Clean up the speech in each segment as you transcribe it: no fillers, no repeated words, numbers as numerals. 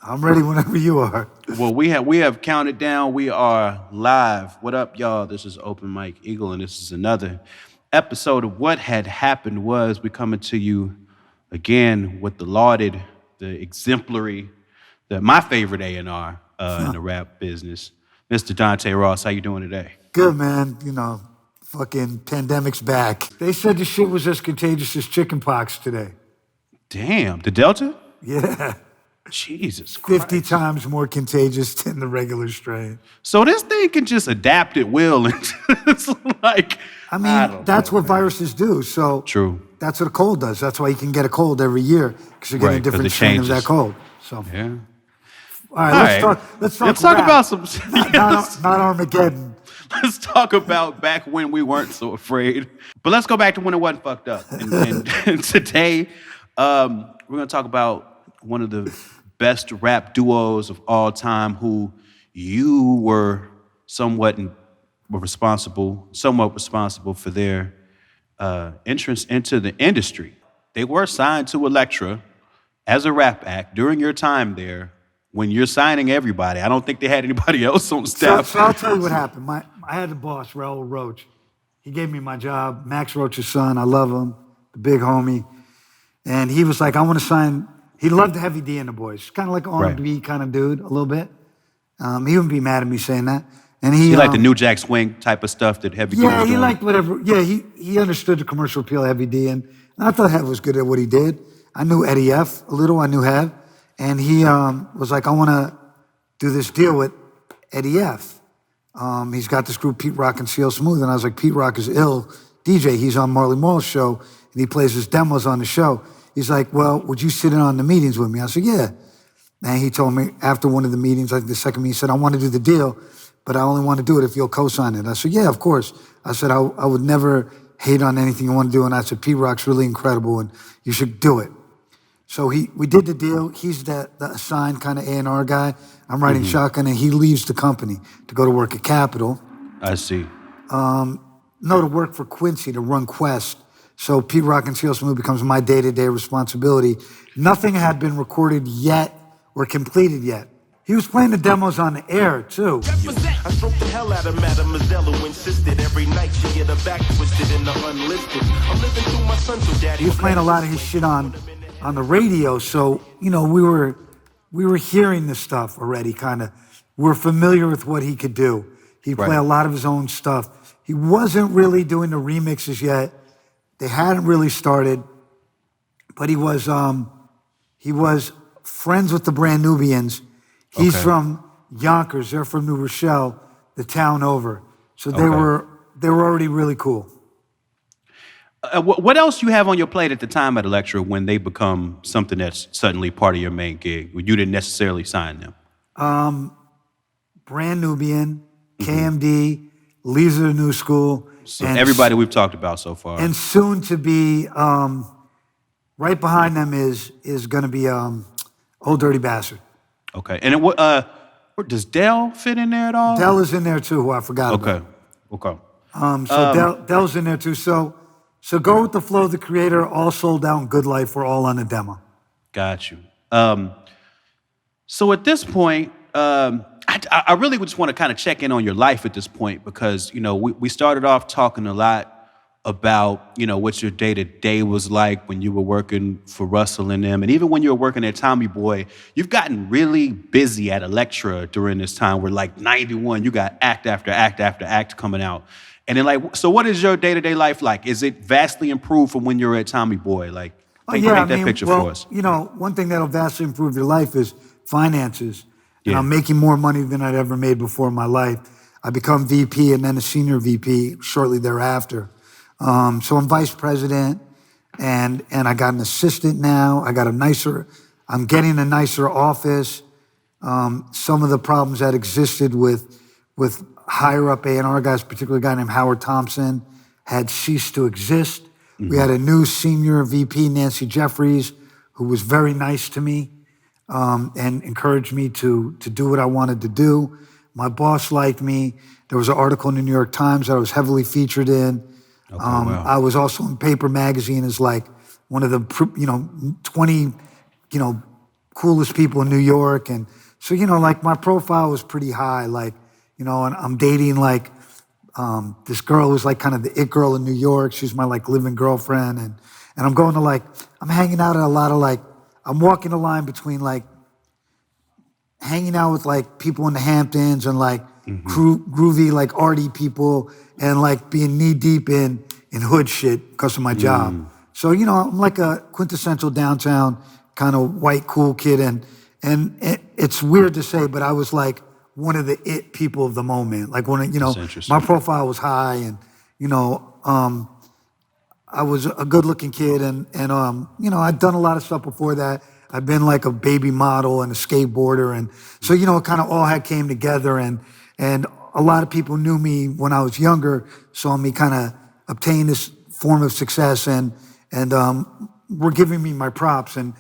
I'm ready whenever you are. Well, we have counted down. We are live. What up, y'all? This is Open Mike Eagle, and this is another episode of What Had Happened Was. We coming to you again with the lauded, the exemplary, my favorite A&R in the rap business, Mr. Dante Ross. How you doing today? Good, man. You know, fucking pandemic's back. They said the shit was as contagious as chickenpox today. Damn, the Delta? Yeah. Jesus Christ. 50 times more contagious than the regular strain. So this thing can just adapt at will. And it's like, I mean, that's what viruses do. So true. That's what a cold does. That's why you can get a cold every year, because you're getting a different strain of that cold. So, yeah. All right, let's talk about some. Not Armageddon. Let's talk about back when we weren't so afraid. But let's go back to when it wasn't fucked up. And today, we're gonna talk about one of the best rap duos of all time, who you were somewhat responsible for their entrance into the industry. They were signed to Elektra as a rap act during your time there. When you're signing everybody, I don't think they had anybody else on staff. So I'll tell you what happened. I had a boss, Raul Roach. He gave me my job, Max Roach's son. I love him, the big homie. And he was like, I want to sign. He loved Heavy D and the boys. Kind of like an R&B kind of dude, a little bit. He wouldn't be mad at me saying that. And he liked the New Jack Swing type of stuff that Heavy D was doing. Yeah, he liked whatever. Yeah, he understood the commercial appeal of Heavy D. And I thought Hev was good at what he did. I knew Eddie F a little. I knew Hev. And he was like, I want to do this deal with Eddie F. He's got this group, Pete Rock and CL Smooth. And I was like, Pete Rock is ill DJ. He's on Marley Marl's show, and he plays his demos on the show. He's like, well, would you sit in on the meetings with me? I said, yeah. And he told me after one of the meetings, like the second meeting, he said, I want to do the deal, but I only want to do it if you'll co-sign it. I said, yeah, of course. I said, I would never hate on anything you want to do. And I said, Pete Rock's really incredible, and you should do it. So we did the deal. He's the assigned kind of A&R guy. I'm riding shotgun, and he leaves the company to go to work at Capitol. I see. To work for Quincy, to run Quest. So Pete Rock and CL Smooth becomes my day-to-day responsibility. Nothing had been recorded yet or completed yet. He was playing the demos on the air, too. I stroked the hell out of Mademoiselle, who insisted every night she get her back twisted in the unlifted. I'm living through my son, so daddy. He was playing a lot of his shit on the radio, so, you know, we were hearing the stuff already, kind of. We're familiar with what he could do. He'd play a lot of his own stuff. He wasn't really doing the remixes yet. They hadn't really started, but he was friends with the Brand Nubians. He's from Yonkers. They're from New Rochelle, the town over. So they were already really cool. What else you have on your plate at the time at Elektra when they become something that's suddenly part of your main gig, when you didn't necessarily sign them? Brand Nubian, KMD, Leaves of the New School. So everybody we've talked about so far. And soon to be, right behind them is going to be Old Dirty Bastard. Okay. And does Dell fit in there at all? Dell is in there too, who I forgot about. Okay. Dell's in there too. So go with the flow of the creator, all sold out, and Good Life, we're all on a demo. Got you. So at this point, I really just want to kind of check in on your life at this point, because, you know, we started off talking a lot about, you know, what your day-to-day was like when you were working for Russell and them. And even when you were working at Tommy Boy, you've gotten really busy at Elektra during this time where, like, 91, you got act after act after act coming out. And then, like, so what is your day-to-day life like? Is it vastly improved from when you were at Tommy Boy? Like, paint that picture for us. You know, one thing that'll vastly improve your life is finances. And I'm making more money than I'd ever made before in my life. I become VP and then a senior VP shortly thereafter. So I'm vice president, and I got an assistant now. I'm getting a nicer office. Some of the problems that existed with higher up A&R guys, particularly a guy named Howard Thompson, had ceased to exist. Mm-hmm. We had a new senior VP, Nancy Jeffries, who was very nice to me and encouraged me to do what I wanted to do. My boss liked me. There was an article in the New York Times that I was heavily featured in. Okay, wow. I was also in Paper Magazine as like one of the 20 coolest people in New York. And so, like my profile was pretty high, like, and I'm dating like this girl who's like kind of the it girl in New York. She's my like living girlfriend. And I'm going to like, I'm hanging out at a lot of like, I'm walking the line between like hanging out with like people in the Hamptons and like groovy, like arty people and like being knee deep in hood shit because of my job. So, I'm like a quintessential downtown kind of white, cool kid. And it's weird to say, but I was like one of the it people of the moment. Like when, my profile was high and, I was a good looking kid and I'd done a lot of stuff before that. I've been like a baby model and a skateboarder. And so, it kind of all had came together and a lot of people knew me when I was younger, saw me kind of obtain this form of success and were giving me my props. And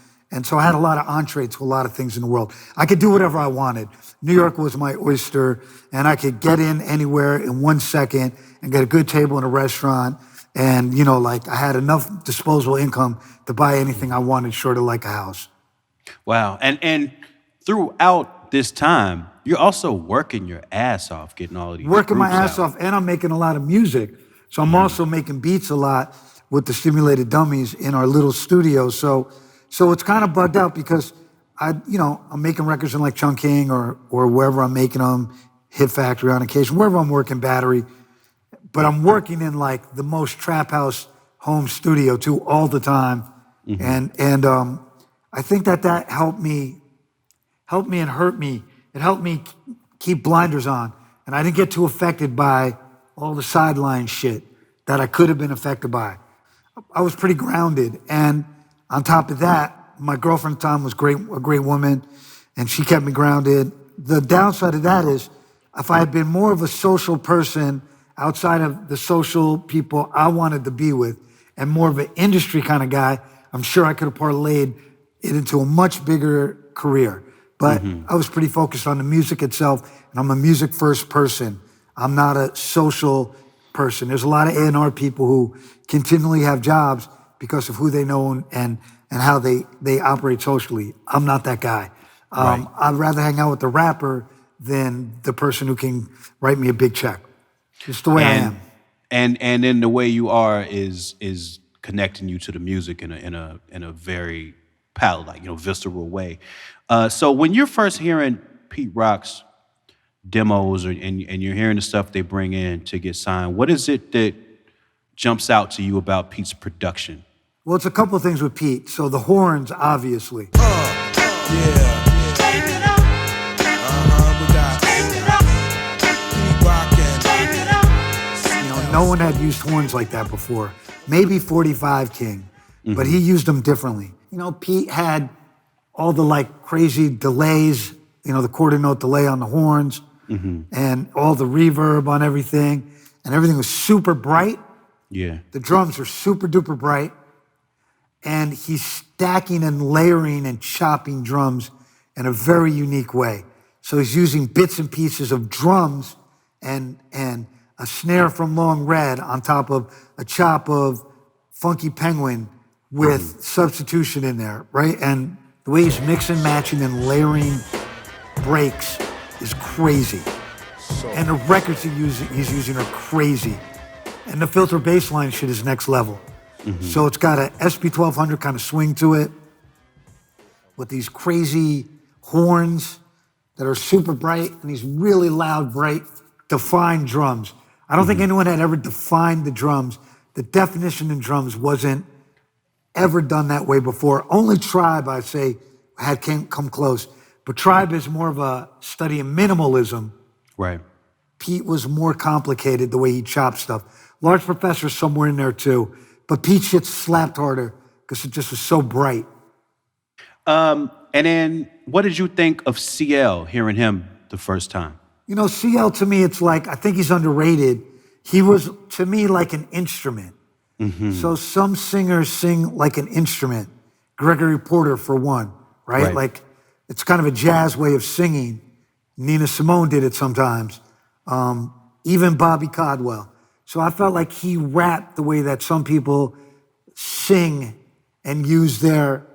so I had a lot of entree to a lot of things in the world. I could do whatever I wanted. New York was my oyster and I could get in anywhere in 1 second and get a good table in a restaurant. And, like I had enough disposable income to buy anything I wanted short of like a house. Wow. And throughout this time, you're also working your ass off, getting all of these working my groups ass out. off, and I'm making a lot of music. So I'm also making beats a lot with the stimulated dummies in our little studio. So it's kind of bugged out because I'm making records in like Chungking or wherever I'm making them, Hit Factory on occasion, wherever I'm working Battery. But I'm working in like the most trap house home studio too all the time. And I think that helped me and hurt me. It helped me keep blinders on. And I didn't get too affected by all the sideline shit that I could have been affected by. I was pretty grounded. And on top of that, my girlfriend at the time was a great woman, and she kept me grounded. The downside of that is if I had been more of a social person outside of the social people I wanted to be with and more of an industry kind of guy, I'm sure I could have parlayed it into a much bigger career. But I was pretty focused on the music itself, and I'm a music first person. I'm not a social person. There's a lot of A&R people who continually have jobs because of who they know and how they operate socially. I'm not that guy. I'd rather hang out with the rapper than the person who can write me a big check. Just the way I am. And then the way you are is connecting you to the music in a very visceral way. So when you're first hearing Pete Rock's demos and you're hearing the stuff they bring in to get signed, what is it that jumps out to you about Pete's production? Well, it's a couple of things with Pete. So the horns, obviously. No one had used horns like that before. Maybe 45 King, but he used them differently. Pete had all the like crazy delays, the quarter note delay on the horns and all the reverb on everything. And everything was super bright. Yeah. The drums are super duper bright. And he's stacking and layering and chopping drums in a very unique way. So he's using bits and pieces of drums and a snare from Long Red on top of a chop of Funky Penguin with substitution in there, right? And the way he's mixing, matching, and layering breaks is crazy. And the records he's using are crazy. And the filter bass line shit is next level. So it's got a SP1200 kind of swing to it with these crazy horns that are super bright and these really loud, bright, defined drums. I don't think anyone had ever defined the drums. The definition in drums wasn't ever done that way before. Only Tribe, I'd say, had come close. But Tribe is more of a study in minimalism. Right. Pete was more complicated the way he chopped stuff. Large Professor's somewhere in there too. But Pete shit slapped harder because it just was so bright. And then what did you think of CL, hearing him the first time? CL to me, it's like, I think he's underrated. He was, to me, like an instrument. So some singers sing like an instrument. Gregory Porter, for one, right? Like, it's kind of a jazz way of singing. Nina Simone did it sometimes. Even Bobby Caldwell. So I felt like he rapped the way that some people sing and use their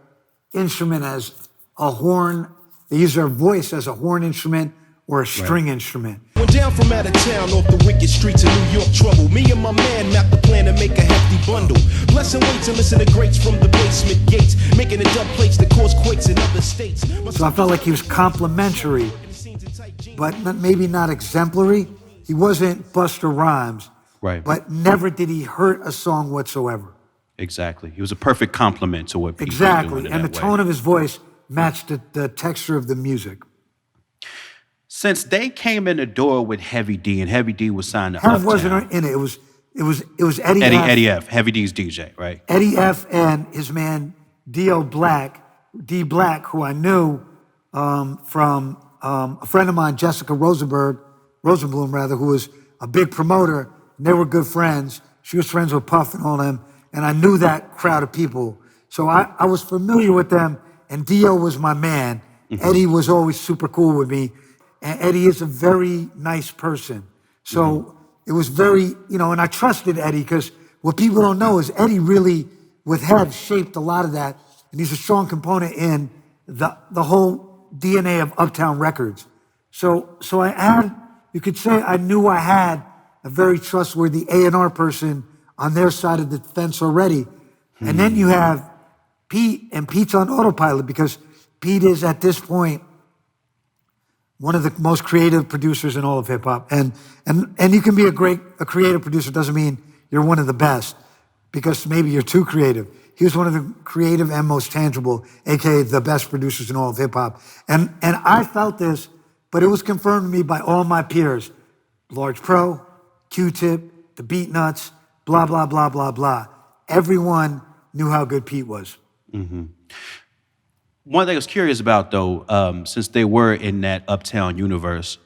instrument as a horn. They use their voice as a horn instrument or a string instrument. Went down from out of town off the wicked streets of New York trouble. Me and my man mapped the plan to make a hefty bundle. Blessing weights and listen to greats from the basement gates, making the dub plates that cause quakes in other states. So I felt like he was complimentary, but maybe not exemplary. He wasn't Busta Rhymes, Right. but never did he hurt a song whatsoever. Exactly. He was a perfect complement to what Pete was Exactly, doing in and the that tone way. of his voice matched the texture of the music. Since they came in the door with Heavy D, and Heavy D was signed to Hev Uptown. wasn't in it. It was Eddie F. Eddie F. Heavy D's DJ, right? Eddie F. and his man D Black, who I knew from a friend of mine, Jessica Rosenblum, who was a big promoter. And they were good friends. She was friends with Puff and all them, and I knew that crowd of people. So I was familiar with them, and Dio was my man. Eddie was always super cool with me, and Eddie is a very nice person. So it was very, and I trusted Eddie, because what people don't know is Eddie really, with Hev, shaped a lot of that, and he's a strong component in the whole DNA of Uptown Records. So I had, you could say I knew I had a very trustworthy A&R person on their side of the fence already. And then you have Pete, and Pete's on autopilot, because Pete is, at this point, one of the most creative producers in all of hip hop. And you can be a creative producer, doesn't mean you're one of the best, because maybe you're too creative. He was one of the creative and most tangible, AKA the best producers in all of hip hop. And I felt this, but it was confirmed to me by all my peers. Large Pro, Q-Tip, the Beat Nuts, blah, blah, blah, blah, blah. Everyone knew how good Pete was. One thing I was curious about, though, since they were in that Uptown universe,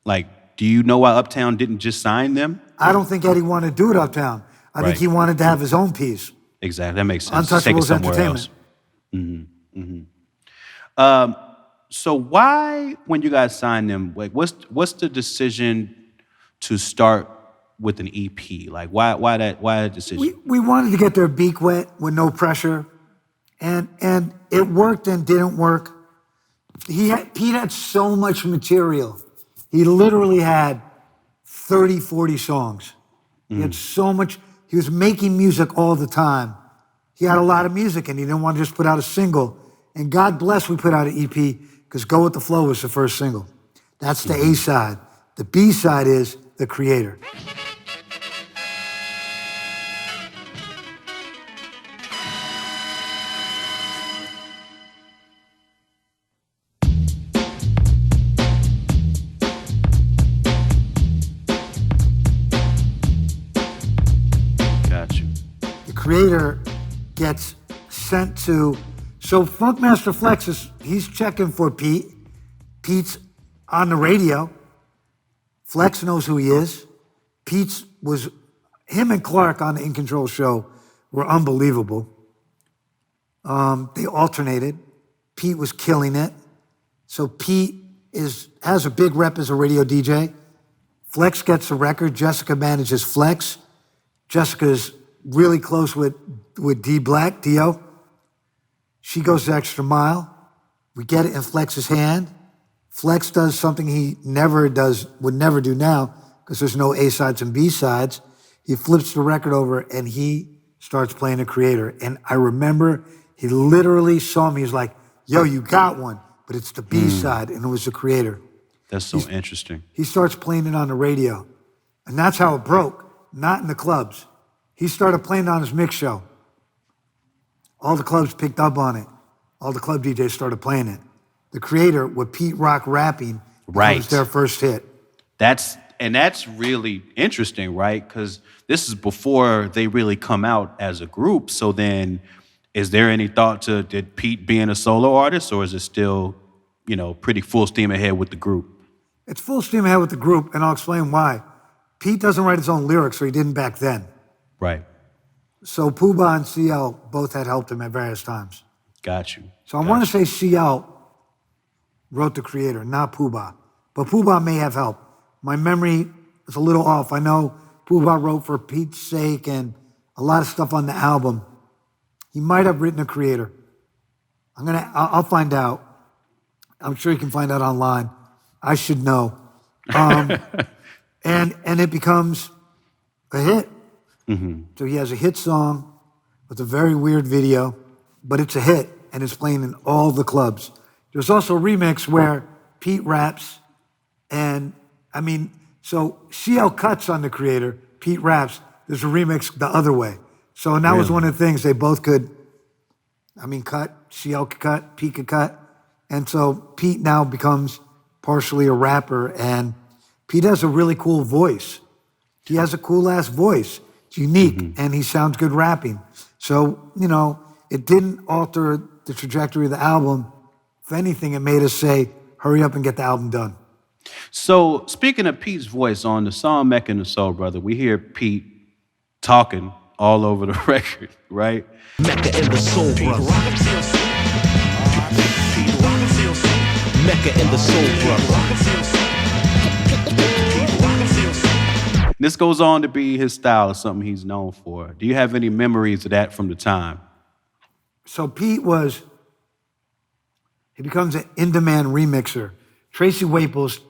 like, do you know why Uptown didn't just sign them? I don't think Eddie wanted to do it Uptown. I think he wanted to have his own piece. Exactly, that makes sense. Take it Untouchables somewhere Entertainment. else. So why, when you guys signed them, like, what's the decision to start with an EP? Like, why that decision? We wanted to get their beak wet with no pressure, and it worked and didn't work. Pete had so much material. He literally had 30, 40 songs. He had so much. He was making music all the time. He had a lot of music, and he didn't want to just put out a single. And God bless we put out an EP, because Go With The Flow was the first single. That's the A side. The B side is The Creator. Got you. The Creator gets sent to, so Funkmaster Flex he's checking for Pete. Pete's on the radio. Flex knows who he is. Him and Clark on the In Control show were unbelievable. They alternated. Pete was killing it. So Pete has a big rep as a radio DJ. Flex gets the record. Jessica manages Flex. Jessica's really close with D Black, Dio. She goes the extra mile. We get it in Flex's hand. Flex does something he would never do now, because there's no A sides and B sides. He flips the record over and he starts playing The Creator. And I remember he literally saw me. He's like, yo, you got one, but it's the B side, and it was The Creator. That's so interesting. He starts playing it on the radio. And that's how it broke, not in the clubs. He started playing it on his mix show. All the clubs picked up on it. All the club DJs started playing it. The Creator with Pete Rock rapping was their first hit. That's really interesting, right? Because this is before they really come out as a group. So then, is there any thought to did Pete being a solo artist, or is it still, pretty full steam ahead with the group? It's full steam ahead with the group, and I'll explain why. Pete doesn't write his own lyrics, or he didn't back then. Right. So Pooh Bah and CL both had helped him at various times. Got you. So I want to say CL wrote The Creator, not Pooh Bah. But Pooh Bah may have helped. My memory is a little off. I know Pooh Bah wrote For Pete's Sake and a lot of stuff on the album. He might have written The Creator. I'll find out. I'm sure you can find out online. I should know. And it becomes a hit. So he has a hit song with a very weird video, but it's a hit, and it's playing in all the clubs. There's also a remix where Pete raps, and so CL cuts on the Creator, Pete raps. There's a remix the other way. So and that was one of the things they both could, cut, CL could cut, Pete could cut. And so Pete now becomes partially a rapper, and Pete has a really cool voice. He has a cool ass voice. It's unique, and he sounds good rapping. So, it didn't alter the trajectory of the album. If anything, it made us say, hurry up and get the album done. So speaking of Pete's voice, on the song Mecca and the Soul Brother, we hear Pete talking all over the record, right? Mecca and the Soul Brother. Mecca and the Soul Brother. This goes on to be his style or something he's known for. Do you have any memories of that from the time? So Pete he becomes an in-demand remixer. Tracy Waples,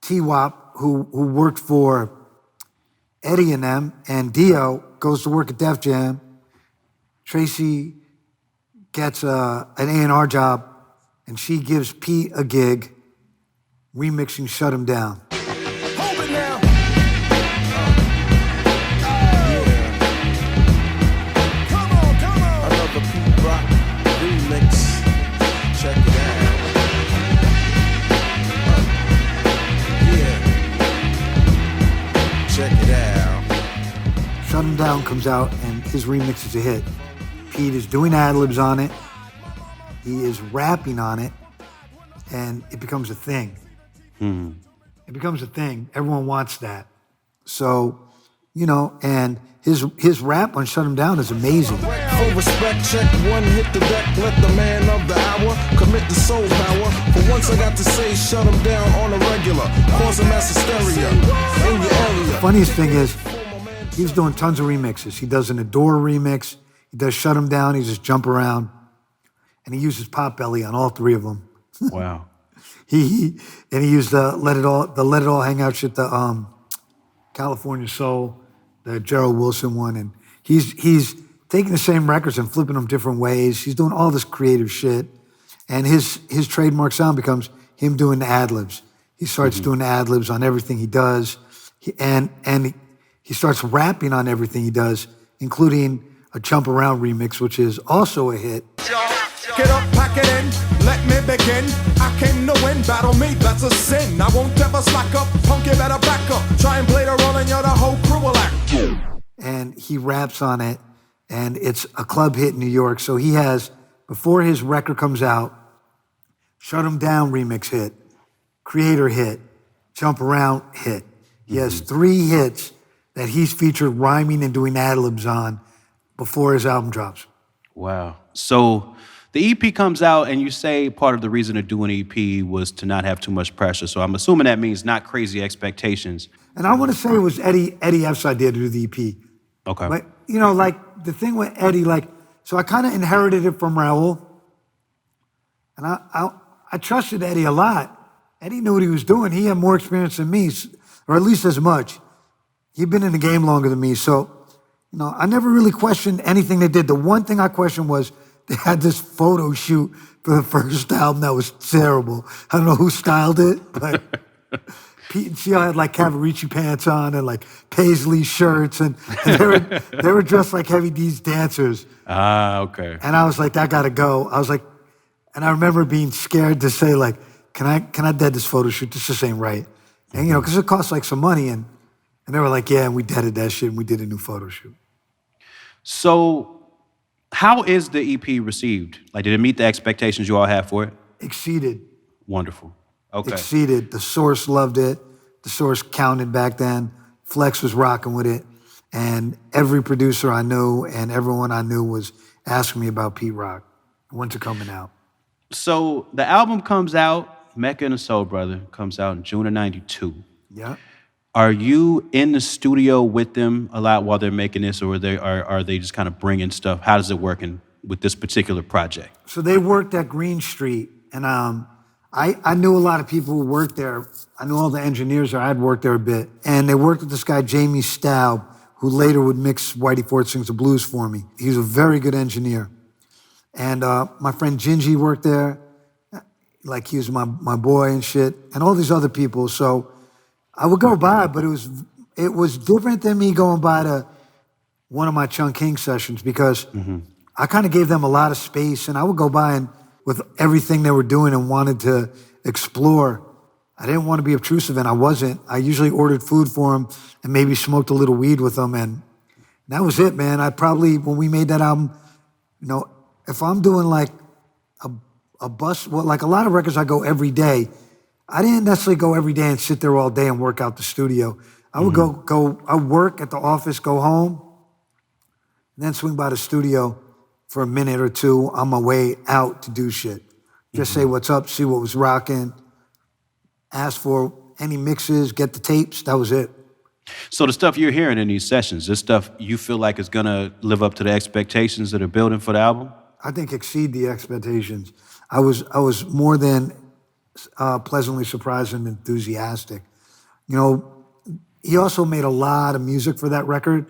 T-Wop, who worked for Eddie and them, and Dio goes to work at Def Jam. Tracy gets an A&R job, and she gives Pete a gig remixing Shut 'Em Down. Hold it now. Come on. Another Pete Rock remix. Check it out. Check it out. Shut 'Em Down comes out, and his remix is a hit. Pete is doing ad-libs on it. He is rapping on it, and it becomes a thing. It becomes a thing. Everyone wants that. So, and his rap on Shut 'Em Down is amazing. Full respect, check one, hit the deck, let the man of the hour commit the soul power. For once I got to say, shut 'em down on a regular, causing mass hysteria in your area. Funniest thing is, he's doing tons of remixes. He does an Adore remix. He does Shut 'Em Down. He just jump around. And he uses Potbelly on all three of them. Wow. He used the Let It All Hang Out shit, the California Soul, the Gerald Wilson one, and he's taking the same records and flipping them different ways. He's doing all this creative shit, and his trademark sound becomes him doing the ad-libs. He starts doing the ad-libs on everything he does, and he starts rapping on everything he does, including a Jump Around remix, which is also a hit. Get up, pack it in, let me begin. I came to win, battle me, that's a sin. I won't ever slack up, punk, you better back up. Try and play the role and you're the whole crew will act. And he raps on it, and it's a club hit in New York. So he has, before his record comes out, Shut 'Em Down remix hit, Creator hit, Jump Around hit. He has 3 hits that he's featured rhyming and doing ad-libs on before his album drops. Wow. So the EP comes out, and you say part of the reason to do an EP was to not have too much pressure. So I'm assuming that means not crazy expectations. And I want to say it was Eddie F's idea to do the EP. Okay. But, the thing with Eddie, so I kind of inherited it from Raul. And I trusted Eddie a lot. Eddie knew what he was doing. He had more experience than me, or at least as much. He'd been in the game longer than me. So, I never really questioned anything they did. The one thing I questioned was they had this photo shoot for the first album that was terrible. I don't know who styled it, but Pete and CL had Cavaricci pants on and paisley shirts, and they were dressed like Heavy D's dancers. Ah, okay. And I was like, that gotta go. And I remember being scared to say can I dead this photo shoot? This just ain't right. And because it costs some money, and they were like, yeah, and we deaded that shit and we did a new photo shoot. So how is the EP received? Did it meet the expectations you all had for it? Exceeded. Wonderful. Okay. Exceeded. The Source loved it. The Source counted back then. Flex was rocking with it. And every producer I knew and everyone I knew was asking me about Pete Rock. When's it coming out? So the album comes out, Mecca and the Soul Brother, comes out in June of '92. Yeah. Are you in the studio with them a lot while they're making this, or are they just kind of bringing stuff? How does it work with this particular project? So they worked at Green Street, and I knew a lot of people who worked there. I knew all the engineers there. I had worked there a bit. And they worked with this guy, Jamie Staub, who later would mix Whitey Ford Sings the Blues for me. He was a very good engineer. And my friend Gingy worked there. Like he was my boy and shit. And all these other people. So I would go by, but it was different than me going by to one of my Chung King sessions because I kind of gave them a lot of space, and I would go by and with everything they were doing and wanted to explore. I didn't want to be obtrusive, and I wasn't. I usually ordered food for them and maybe smoked a little weed with them, and that was it, man. I probably, when we made that album, you know, if I'm doing like a bus, well, like a lot of records I go every day. I didn't necessarily go every day and sit there all day and work out the studio. I would I work at the office, go home, and then swing by the studio for a minute or two on my way out to do shit. Just say what's up, see what was rocking, ask for any mixes, get the tapes, that was it. So the stuff you're hearing in these sessions, this stuff you feel like is gonna live up to the expectations that are building for the album? I think exceed the expectations. I was more than pleasantly surprised and enthusiastic. You know, he also made a lot of music for that record.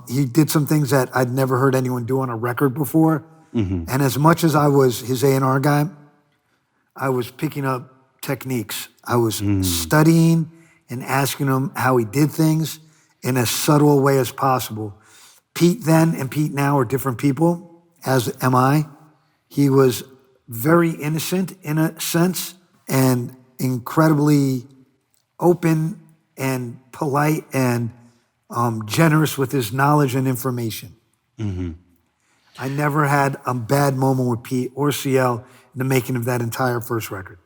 He did some things that I'd never heard anyone do on a record before. And as much as I was his A&R guy, I was picking up techniques. I was studying and asking him how he did things in as subtle a way as possible. Pete then and Pete now are different people, as am I. He was very innocent in a sense and incredibly open and polite and generous with his knowledge and information. I never had a bad moment with Pete or CL in the making of that entire first record.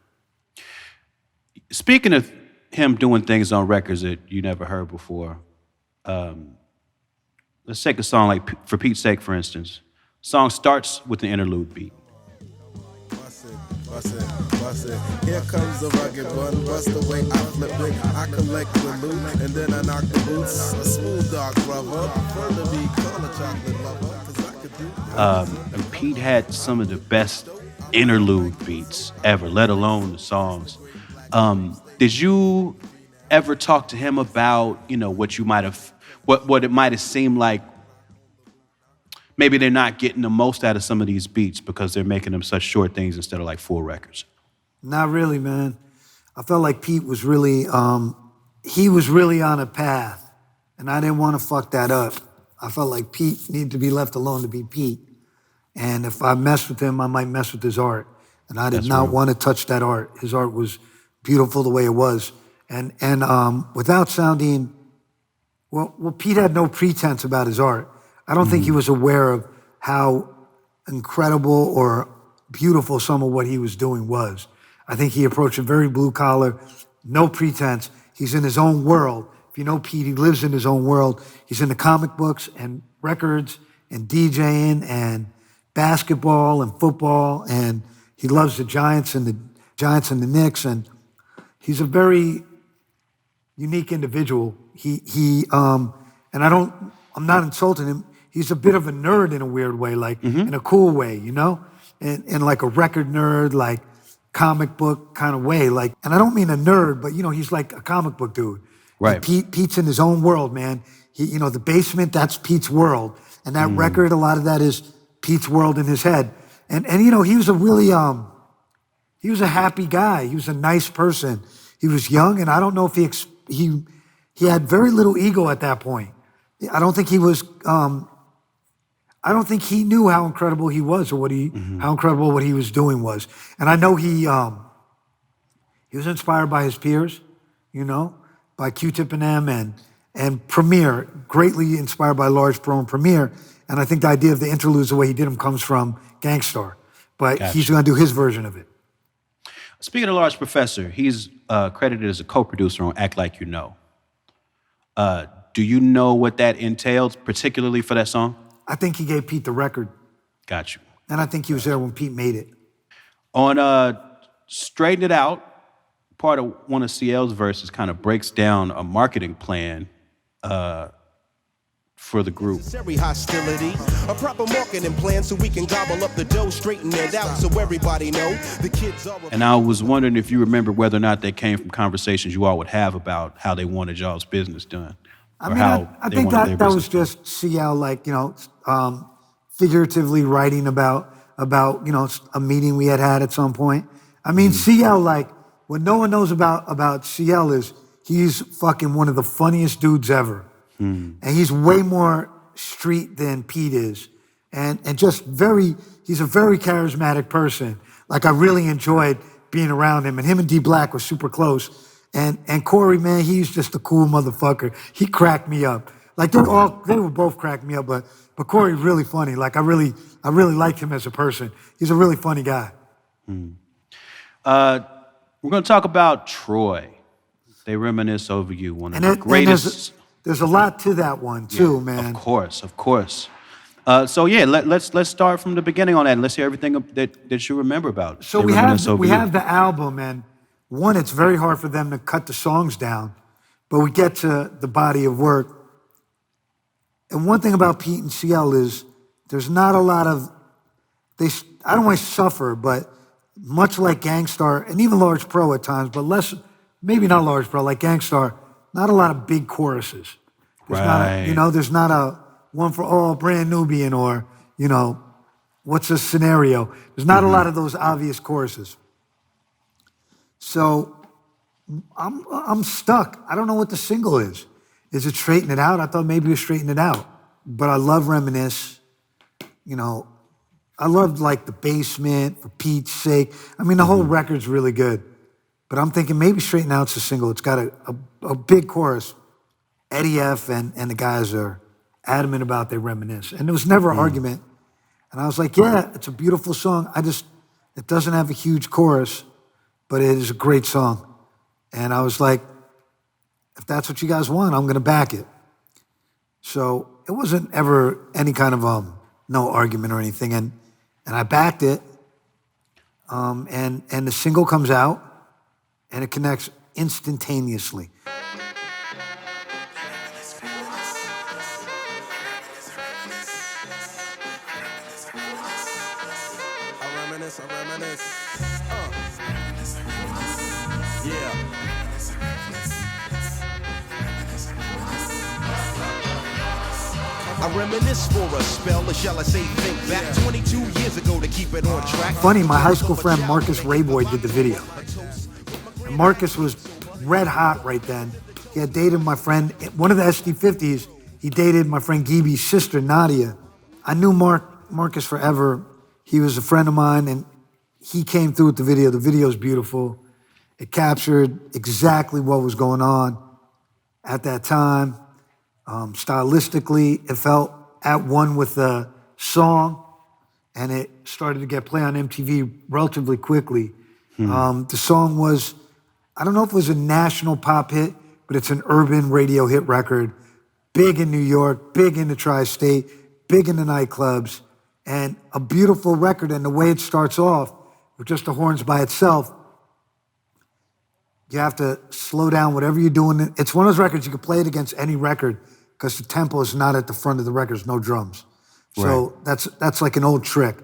Speaking of him doing things on records that you never heard before, let's take a song like For Pete's Sake, for instance. Song starts with an interlude beat. Bust it. Here comes the rugged one, bust the way I flip it. I collect the loot and then I knock the boots. A smooth dark brother, fun to be called a chocolate lover, 'cause I could do. And Pete had some of the best interlude beats ever, let alone the songs. Did you ever talk to him about, you know, what you might have, what it might have seemed like maybe they're not getting the most out of some of these beats because they're making them such short things instead of like full records? Not really, man. I felt like Pete was really, he was really on a path, and I didn't want to fuck that up. I felt like Pete needed to be left alone to be Pete. And if I messed with him, I might mess with his art. And I did not want to touch that art. His art was beautiful the way it was. And without sounding, well, Pete had no pretense about his art. I don't think he was aware of how incredible or beautiful some of what he was doing was. I think he approached it very blue collar, no pretense. He's in his own world. If you know Pete, he lives in his own world. He's into comic books and records and DJing and basketball and football, and he loves the Giants and the Knicks, and he's a very unique individual. And I'm not insulting him. He's a bit of a nerd in a weird way, like in a cool way, you know? In like a record nerd, like comic book kind of way. Like, and I don't mean a nerd, but you know, he's like a comic book dude. Right. Pete's in his own world, man. You know, the basement, that's Pete's world. And that record, a lot of that is Pete's world in his head. And you know, he was a really, he was a happy guy. He was a nice person. He was young, and I don't know if he had very little ego at that point. I don't think he was, I don't think he knew how incredible he was or how incredible what he was doing was. And I know he was inspired by his peers, you know, by Q-Tip and them and Premier, greatly inspired by Large Pro and Premier. And I think the idea of the interludes, the way he did them, comes from Gangstar. But he's going to do his version of it. Speaking of Large Professor, he's credited as a co-producer on Act Like You Know. Do you know what that entails, particularly for that song? I think he gave Pete the record. Got you. And I think he was there when Pete made it. On Straighten It Out, part of one of CL's verses kind of breaks down a marketing plan for the group. Necessary hostility, a proper marketing plan so we can gobble up the dough, straighten it out so everybody know the kids are. And I was wondering if you remember whether or not they came from conversations you all would have about how they wanted y'all's business done. I mean, I think that was just CL, like, figuratively writing about a meeting we had at some point. I mean, CL, like, what no one knows about CL is he's fucking one of the funniest dudes ever. And he's way more street than Pete is. And just he's a very charismatic person. Like, I really enjoyed being around him. And him and D Black were super close. And Corey, man, he's just a cool motherfucker. He cracked me up. Like, they were both cracking me up, but Corey's really funny. Like, I really liked him as a person. He's a really funny guy. We're going to talk about Troy. They Reminisce Over You, one of the greatest. There's a lot to that one too, man. Of course. So yeah, let's start from the beginning on that. And let's hear everything that you remember about. So we have the album, and one, it's very hard for them to cut the songs down, but we get to the body of work. And one thing about Pete and CL is there's not a lot of I don't want to suffer, but much like Gangstar and even Large Pro at times, but less, maybe not Large Pro, like Gangstar. Not a lot of big choruses. There's not a one for all brand Nubian or, what's a scenario. There's not a lot of those obvious choruses. So I'm stuck. I don't know what the single is. Is it Straighten It Out? I thought maybe it was Straighten It Out. But I love Reminisce. I loved like The Basement, For Pete's Sake. I mean, the whole record's really good. But I'm thinking maybe Straighten Out's a single. It's got a big chorus. Eddie F. and the guys are adamant about they reminisce. And there was never an argument. And I was like, yeah, it's a beautiful song. It doesn't have a huge chorus, but it is a great song. And I was like, if that's what you guys want, I'm going to back it. So it wasn't ever any kind of no argument or anything. And I backed it. And the single comes out. And it connects instantaneously. I reminisce. Yeah. I reminisce for a spell, or shall I say think back 22 years ago to keep it on track. Funny, my high school friend Marcus Rayboy did the video. And Marcus was red hot right then. He had dated my friend, one of the SD50s, he dated my friend Gibi's sister, Nadia. I knew Marcus forever. He was a friend of mine, and he came through with the video. The video's beautiful. It captured exactly what was going on at that time. Stylistically, it felt at one with the song, and it started to get play on MTV relatively quickly. The song was, I don't know if it was a national pop hit, but it's an urban radio hit record. Big in New York, big in the tri-state, big in the nightclubs, and a beautiful record. And the way it starts off with just the horns by itself, you have to slow down whatever you're doing. It's one of those records you can play it against any record because the tempo is not at the front of the record. There's no drums. So that's like an old trick.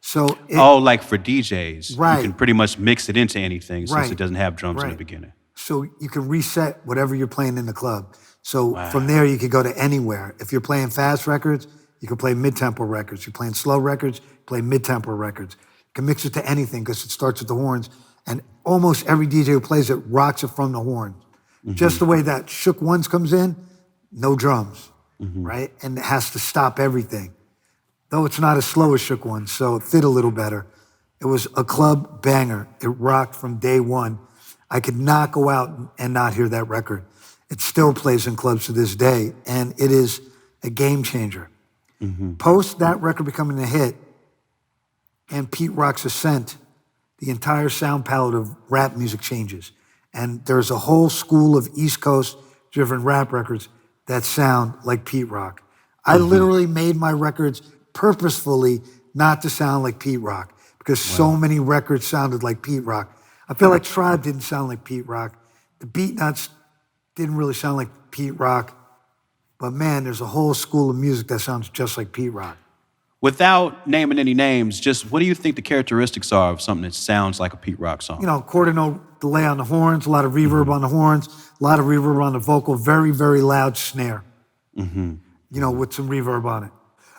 So like for DJs, right. You can pretty much mix it into anything since it doesn't have drums in the beginning. So you can reset whatever you're playing in the club. So from there you could go to anywhere. If you're playing fast records, you can play mid-tempo records. You're playing slow records, play mid-tempo records. You can mix it to anything because it starts with the horns. And almost every DJ who plays it rocks it from the horn. Just the way that Shook Ones comes in, no drums, right? And it has to stop everything. Though it's not as slow as Shook Ones, so it fit a little better. It was a club banger. It rocked from day one. I could not go out and not hear that record. It still plays in clubs to this day, and it is a game changer. Post that record becoming a hit and Pete Rock's ascent, the entire sound palette of rap music changes. And there's a whole school of East Coast-driven rap records that sound like Pete Rock. I literally made my records purposefully not to sound like Pete Rock because so many records sounded like Pete Rock. I feel like Tribe didn't sound like Pete Rock. The Beatnuts didn't really sound like Pete Rock. But man, there's a whole school of music that sounds just like Pete Rock. Without naming any names, just what do you think the characteristics are of something that sounds like a Pete Rock song? You know, quarter note delay on the horns, a lot of reverb on the horns, a lot of reverb on the vocal, very, very loud snare. You know, with some reverb on it.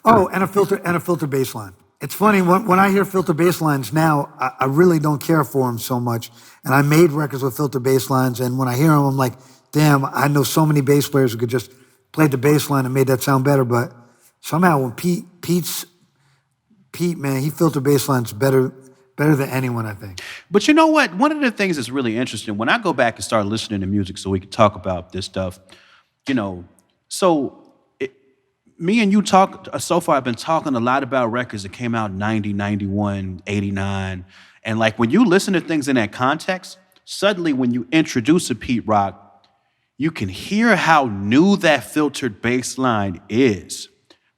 Oh, and a filter bass line. It's funny, when I hear filter bass lines now, I really don't care for them so much. And I made records with filter bass lines, and when I hear them, I'm like, damn, I know so many bass players who could just play the bass line and made that sound better, but somehow when Pete, man, he filter bass lines better than anyone, I think. But you know what? One of the things that's really interesting, when I go back and start listening to music so we can talk about this stuff, you know, me and you so far I've been talking a lot about records that came out 90, 91, 89. And like when you listen to things in that context, suddenly when you introduce a Pete Rock, you can hear how new that filtered bass line is.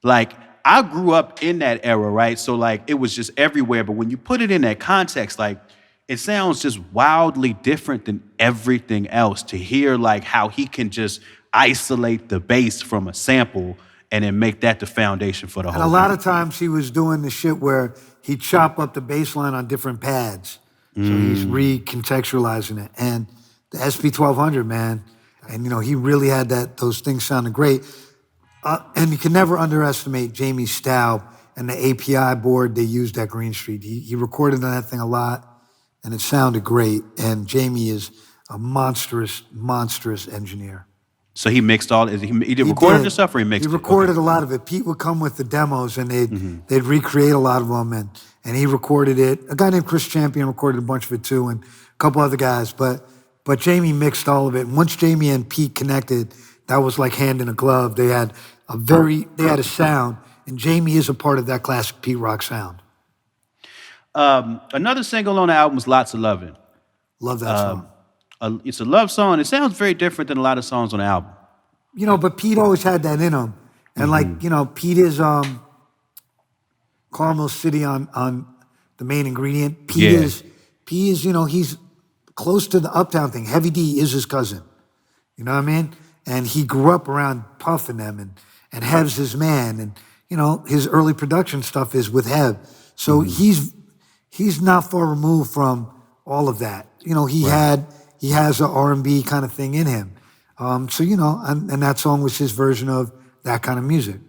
Like, I grew up in that era, right? So like it was just everywhere. But when you put it in that context, like it sounds just wildly different than everything else to hear like how he can just isolate the bass from a sample and then make that the foundation for the whole And a lot thing. of times he was doing the shit where he'd chop up the bass line on different pads. So he's recontextualizing it. And the SP1200, man, and you know, he really had those things sounding great. And you can never underestimate Jamie Staub and the API board they used at Green Street. He recorded on that thing a lot, and it sounded great. And Jamie is a monstrous, monstrous engineer. So he mixed all, he did recorded the stuff or he mixed it? He recorded a lot of it. Pete would come with the demos and they'd recreate a lot of them and he recorded it. A guy named Chris Champion recorded a bunch of it too and a couple other guys, but Jamie mixed all of it. And once Jamie and Pete connected, that was like hand in a glove. They had a sound, and Jamie is a part of that classic Pete Rock sound. Another single on the album was Lots of Lovin'. Love that song. It's a love song. It sounds very different than a lot of songs on the album. You know, but Pete always had that in him. And like, you know, Pete is Carmel City on the main ingredient. Pete is, you know, he's close to the Uptown thing. Heavy D is his cousin. You know what I mean? And he grew up around Puff and them and Hev's his man. And, you know, his early production stuff is with Hev. So he's not far removed from all of that. You know, he has a R&B kind of thing in him. So, you know, and that song was his version of that kind of music.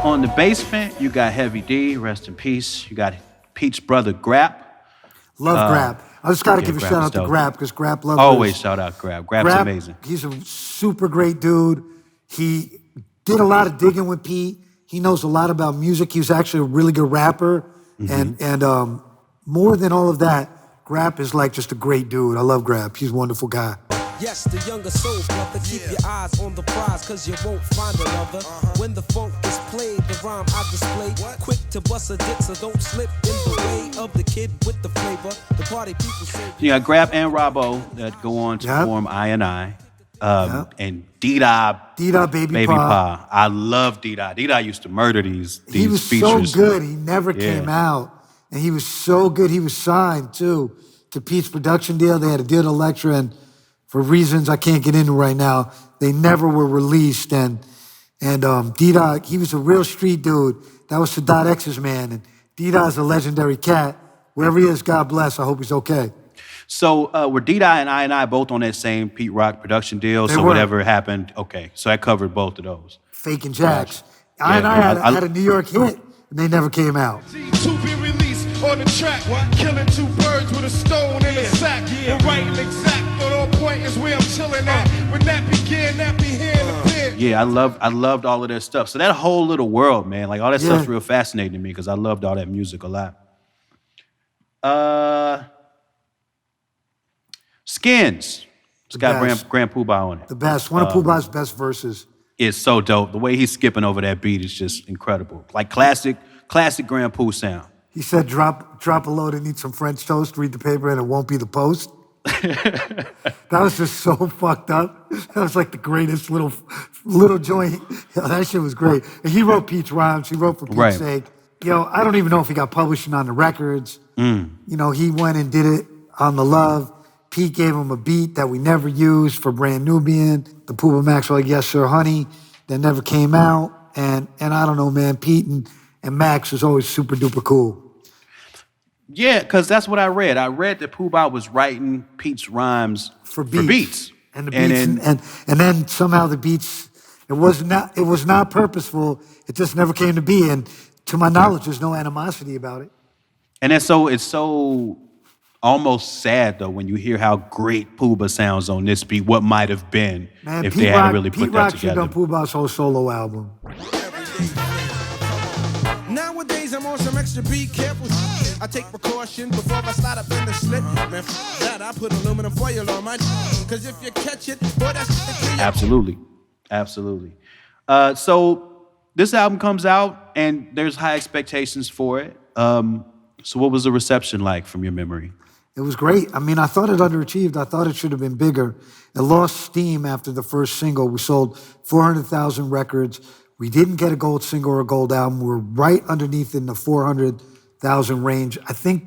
On the basement, you got Heavy D, rest in peace. You got Pete's brother, Grap. Love Grap. I just got to give a Grap shout is out to dope. Grap because Grap loves Always shout out Grap. Grap's amazing. He's a super great dude. He did a lot of digging with Pete. He knows a lot about music. He was actually a really good rapper. And more than all of that, Grap is like just a great dude. I love Grap. He's a wonderful guy. Yes, the younger soul brother, keep your eyes on the prize, cause you won't find another. When the funk is played, the rhyme I display, quick to bust a dick, so don't slip in the way of the kid with the flavor. The party people say. You got Grap and Robbo that go on to form I&I. And D-Da Baby Pa. I love D-Da. D-Da used to murder these He was features. so good. He never came out. And he was so good. He was signed, too, to Pete's production deal. They had a deal to Elektra, and for reasons I can't get into right now, they never were released. And D-Da, he was a real street dude. That was Sadat X's man. And D-Da's a legendary cat. Wherever he is, God bless. I hope he's okay. So were D-Da and I both on that same Pete Rock production deal? So were. whatever happened, okay. So that covered both of those. Faking Jacks. Yeah, I had a New York hit, and they never came out. To be released on the track, killing two birds with a stone in a sack. And writing exact on all point is where I'm chilling at. When that began, that be here in the pit. Yeah, I loved all of that stuff. So that whole little world, man, like all that stuff's real fascinating to me because I loved all that music a lot. Skins. It's got Grand Poobah on it. The best. One of Poobah's best verses. It's so dope. The way he's skipping over that beat is just incredible. Like classic Grand Poo sound. He said, drop a load and eat some French toast, read the paper, and it won't be the Post. That was just so fucked up. That was like the greatest little joint. Yo, that shit was great. And he wrote Pete's rhymes. He wrote for Pete's Right. sake. Yo, I don't even know if he got publishing on the records. You know, he went and did it on the love. Pete gave him a beat that we never used for Brand Nubian. The Pooba Max were like, yes, sir, honey. That never came out. And I don't know, man. Pete and Max was always super duper cool. Yeah, because that's what I read. I read that Pooh Bah was writing Pete's rhymes For beats. And the beats, then, and then somehow the beats, it was not purposeful. It just never came to be. And to my knowledge, there's no animosity about it. and then so it's so almost sad though when you hear how great Pooh Bah sounds on this beat. What might have been Man, if Pete they hadn't Rock, really Pete put that Rock should together. have done Pooh Bah's whole solo album. Nowadays I'm on some extra be careful. I take precaution before I slide up in the slit. Man, that I put aluminum foil on my. Cause if you catch it, boy, that's the Absolutely. So this album comes out and there's high expectations for it. So what was the reception like from your memory? It was great. I mean, I thought it underachieved. I thought it should have been bigger. It lost steam after the first single. We sold 400,000 records. We didn't get a gold single or a gold album. We're right underneath in the 400,000 range. I think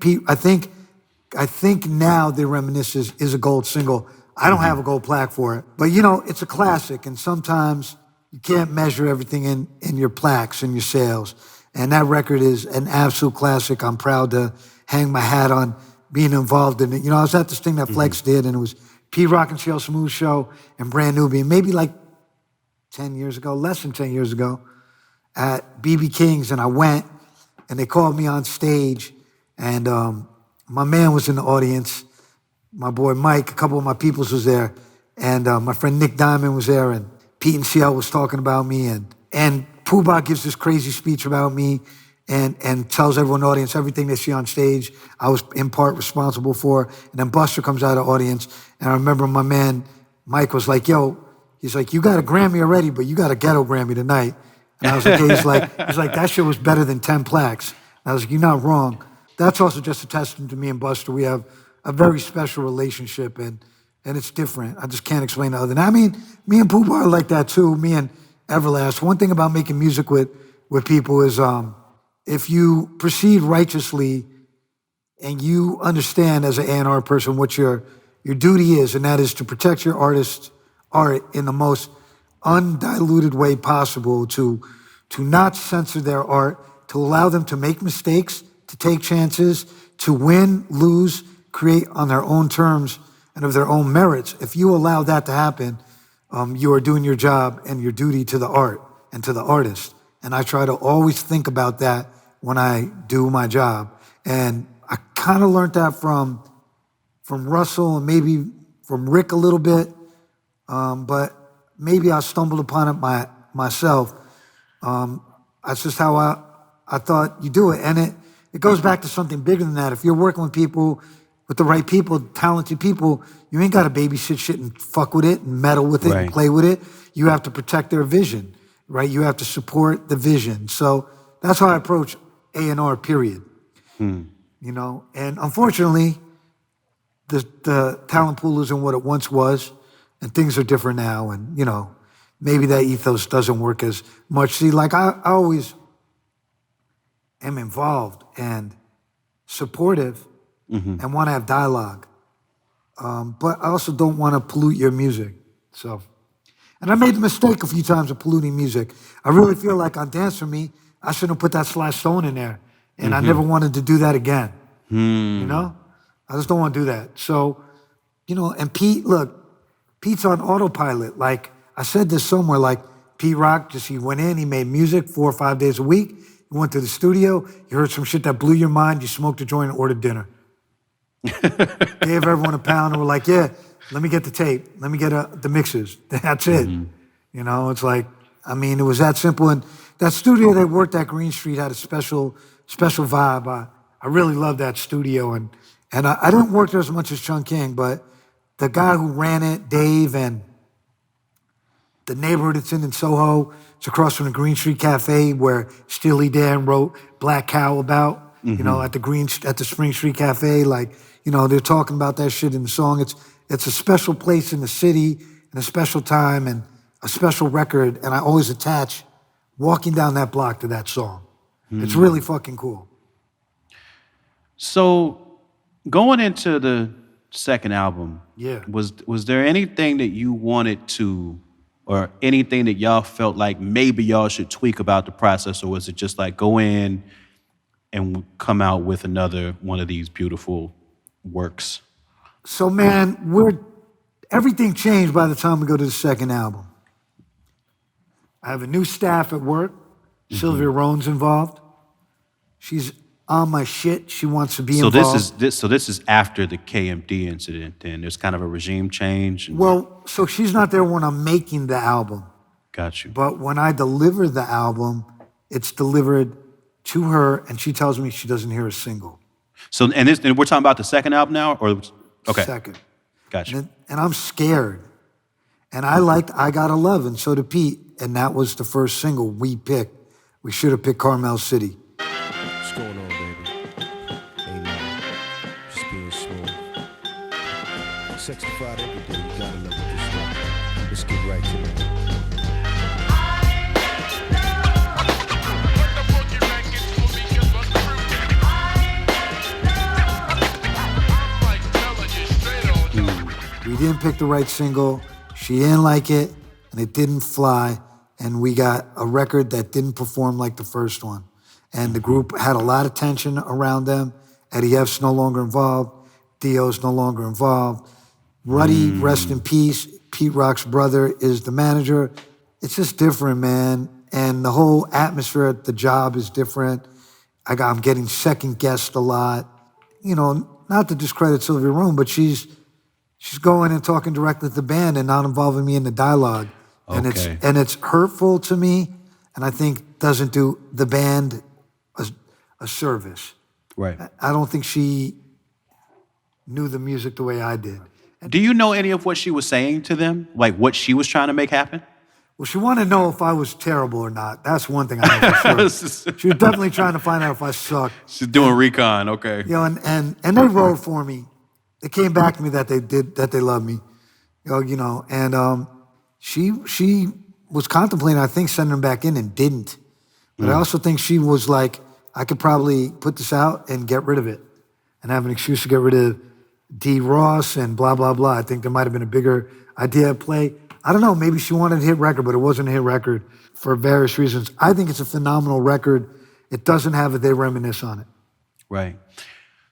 now the Reminisce is a gold single. I don't have a gold plaque for it, but you know, it's a classic, and sometimes you can't measure everything in your plaques and your sales. And that record is an absolute classic. I'm proud to hang my hat on being involved in it. You know, I was at this thing that Flex did, and it was P-Rock and CL Smooth show and Brand Nubian, maybe like 10 years ago, less than 10 years ago, at BB King's, and I went, and they called me on stage, and my man was in the audience, my boy Mike, a couple of my peoples was there, and my friend Nick Diamond was there, and Pete and CL was talking about me, and Pooh Bah gives this crazy speech about me, and tells everyone in the audience everything they see on stage I was in part responsible for, and then Buster comes out of the audience, and I remember my man Mike was like, yo, he's like, you got a Grammy already, but you got a ghetto Grammy tonight. And I was like, yeah, he's like, that shit was better than 10 plaques. And I was like, you're not wrong. That's also just a testament to me and Buster. We have a very special relationship, and it's different. I just can't explain it other than that. I mean, me and Pooh Bah are like that too, me and Everlast. One thing about making music with people is if you proceed righteously and you understand as an A&R person what your duty is, and that is to protect your artist's art in the most undiluted way possible, to not censor their art, to allow them to make mistakes, to take chances, to win, lose, create on their own terms and of their own merits. If you allow that to happen, you are doing your job and your duty to the art and to the artist. And I try to always think about that when I do my job. And I kind of learned that from Russell and maybe from Rick a little bit, but maybe I stumbled upon it myself. That's just how I thought you do it. And it goes back to something bigger than that. If you're working with people, with the right people, talented people, you ain't got to babysit shit and fuck with it and meddle with it and play with it. You have to protect their vision, right? You have to support the vision. So that's how I approach A&R, period. You know, and unfortunately, the talent pool isn't what it once was, and things are different now, and, you know, maybe that ethos doesn't work as much. See, like, I always am involved and supportive and want to have dialogue, but I also don't want to pollute your music, so. And I made the mistake a few times of polluting music. I really feel like on Dance For Me, I shouldn't have put that Slash Stone in there, and I never wanted to do that again, you know? I just don't want to do that. So, you know, and Pete, look, Pete's on autopilot. Like, I said this somewhere, like, Pete Rock, he went in, he made music 4 or 5 days a week, you went to the studio, you heard some shit that blew your mind, you smoked a joint and ordered dinner. Gave everyone a pound and were like, yeah, let me get the tape, let me get the mixes. That's it. You know, it's like, I mean, it was that simple. And that studio that worked at Green Street had a special vibe. I really loved that studio. And I didn't work there as much as Chung King, but the guy who ran it, Dave, and the neighborhood it's in Soho, it's across from the Green Street Cafe where Steely Dan wrote Black Cow about. you know, at the Spring Street Cafe. Like, you know, they're talking about that shit in the song. It's a special place in the city and a special time and a special record. And I always attach walking down that block to that song. It's really fucking cool. So going into the second album, Yeah. was there anything that you wanted to, or anything that y'all felt like maybe y'all should tweak about the process, or was it just like go in and come out with another one of these beautiful works? So man, everything changed by the time we go to the second album. I have a new staff at work. Sylvia Roan's involved. She's on my shit. She wants to be involved. So this is after the KMD incident. Then there's kind of a regime change. Well, so she's not there when I'm making the album. Got you. But when I deliver the album, it's delivered to her, and she tells me she doesn't hear a single. So and we're talking about the second album now, or okay, Second. Got you. And I'm scared. And I liked I Got 11, so did Pete, and that was the first single we picked. We should have picked Carmel City. What's going on, baby? Ain't nothing. Just being smooth. Sexified every day. You gotta love it this way. Let's get right to it. We didn't pick the right single. She didn't like it, and it didn't fly. And we got a record that didn't perform like the first one. And the group had a lot of tension around them. Eddie F's no longer involved. Dio's no longer involved. Ruddy, rest in peace. Pete Rock's brother is the manager. It's just different, man. And the whole atmosphere at the job is different. I'm getting second guessed a lot. You know, not to discredit Sylvia Roan, but she's going and talking directly to the band and not involving me in the dialogue. Okay. And it's hurtful to me, and I think doesn't do the band a service. Right. I don't think she knew the music the way I did. Do you know any of what she was saying to them? Like what she was trying to make happen? Well, she wanted to know if I was terrible or not. That's one thing I know for sure. She was definitely trying to find out if I sucked. She's doing recon, okay. You know, and they wrote for me. They came back to me that they loved me. You know, and she was contemplating, I think, sending them back in and didn't. But I also think she was like, I could probably put this out and get rid of it and have an excuse to get rid of D. Ross and blah, blah, blah. I think there might have been a bigger idea at play. I don't know, maybe she wanted a hit record, but it wasn't a hit record for various reasons. I think it's a phenomenal record. It doesn't have a They Reminisce on it. Right.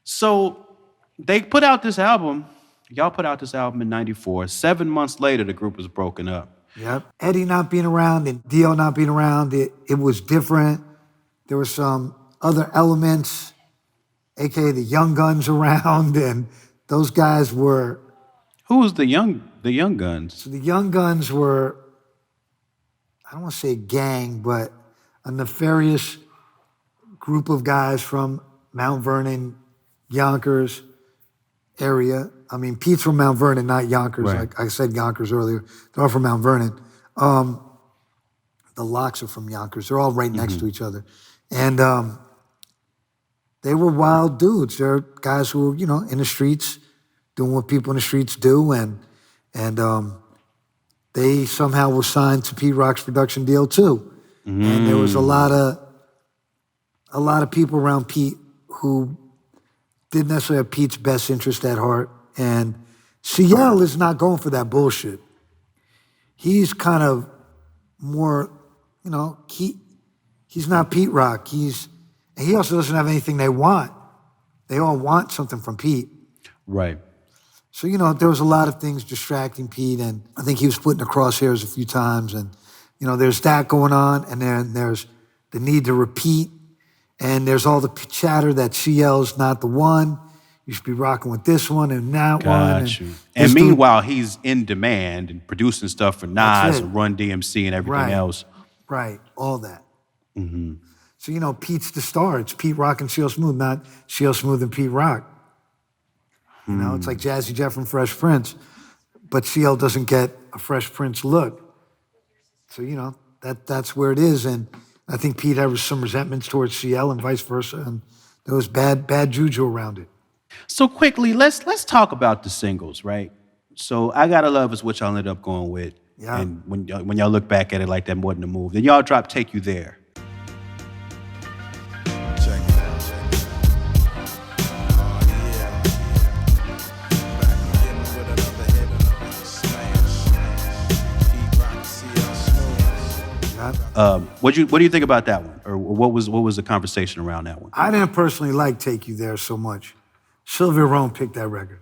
So they put out this album. Y'all put out this album in 94. 7 months later, the group was broken up. Yep. Eddie not being around and Dio not being around, it was different. There were some other elements, AKA the Young Guns around, and those guys were... Who was the Young Guns? So the Young Guns were, I don't want to say gang, but a nefarious group of guys from Mount Vernon, Yonkers area. I mean, Pete's from Mount Vernon, not Yonkers. Right. Like I said Yonkers earlier. They're all from Mount Vernon. The Locks are from Yonkers. They're all right next to each other. And they were wild dudes. They're guys who were, you know, in the streets, doing what people in the streets do. And they somehow were signed to Pete Rock's production deal too. And there was a lot of people around Pete who didn't necessarily have Pete's best interest at heart. And CL is not going for that bullshit. He's kind of more, you know, he's not Pete Rock. He also doesn't have anything they want. They all want something from Pete. Right. So, you know, there was a lot of things distracting Pete, and I think he was put in the crosshairs a few times. And, you know, there's that going on, and then there's the need to repeat, and there's all the chatter that CL's not the one. You should be rocking with this one and that one. Got you. And meanwhile, he's in demand and producing stuff for Nas and Run DMC and everything else. Right, all that. So, you know, Pete's the star. It's Pete Rock and CL Smooth, not CL Smooth and Pete Rock. You know, it's like Jazzy Jeff from Fresh Prince, but CL doesn't get a Fresh Prince look. So, you know, that's where it is. And I think Pete has some resentments towards CL and vice versa. And there was bad juju around it. So quickly, let's talk about the singles, right? So I Gotta Love is what y'all ended up going with. Yeah. And when y'all look back at it like that wasn't a move, then y'all dropped Take You There. Check it out, check it out. Oh yeah. Back again with another hit, smash. Pete Rock, CL Smooth. What do you think about that one? Or what was the conversation around that one? I didn't personally like Take You There so much. Sylvia Rome picked that record.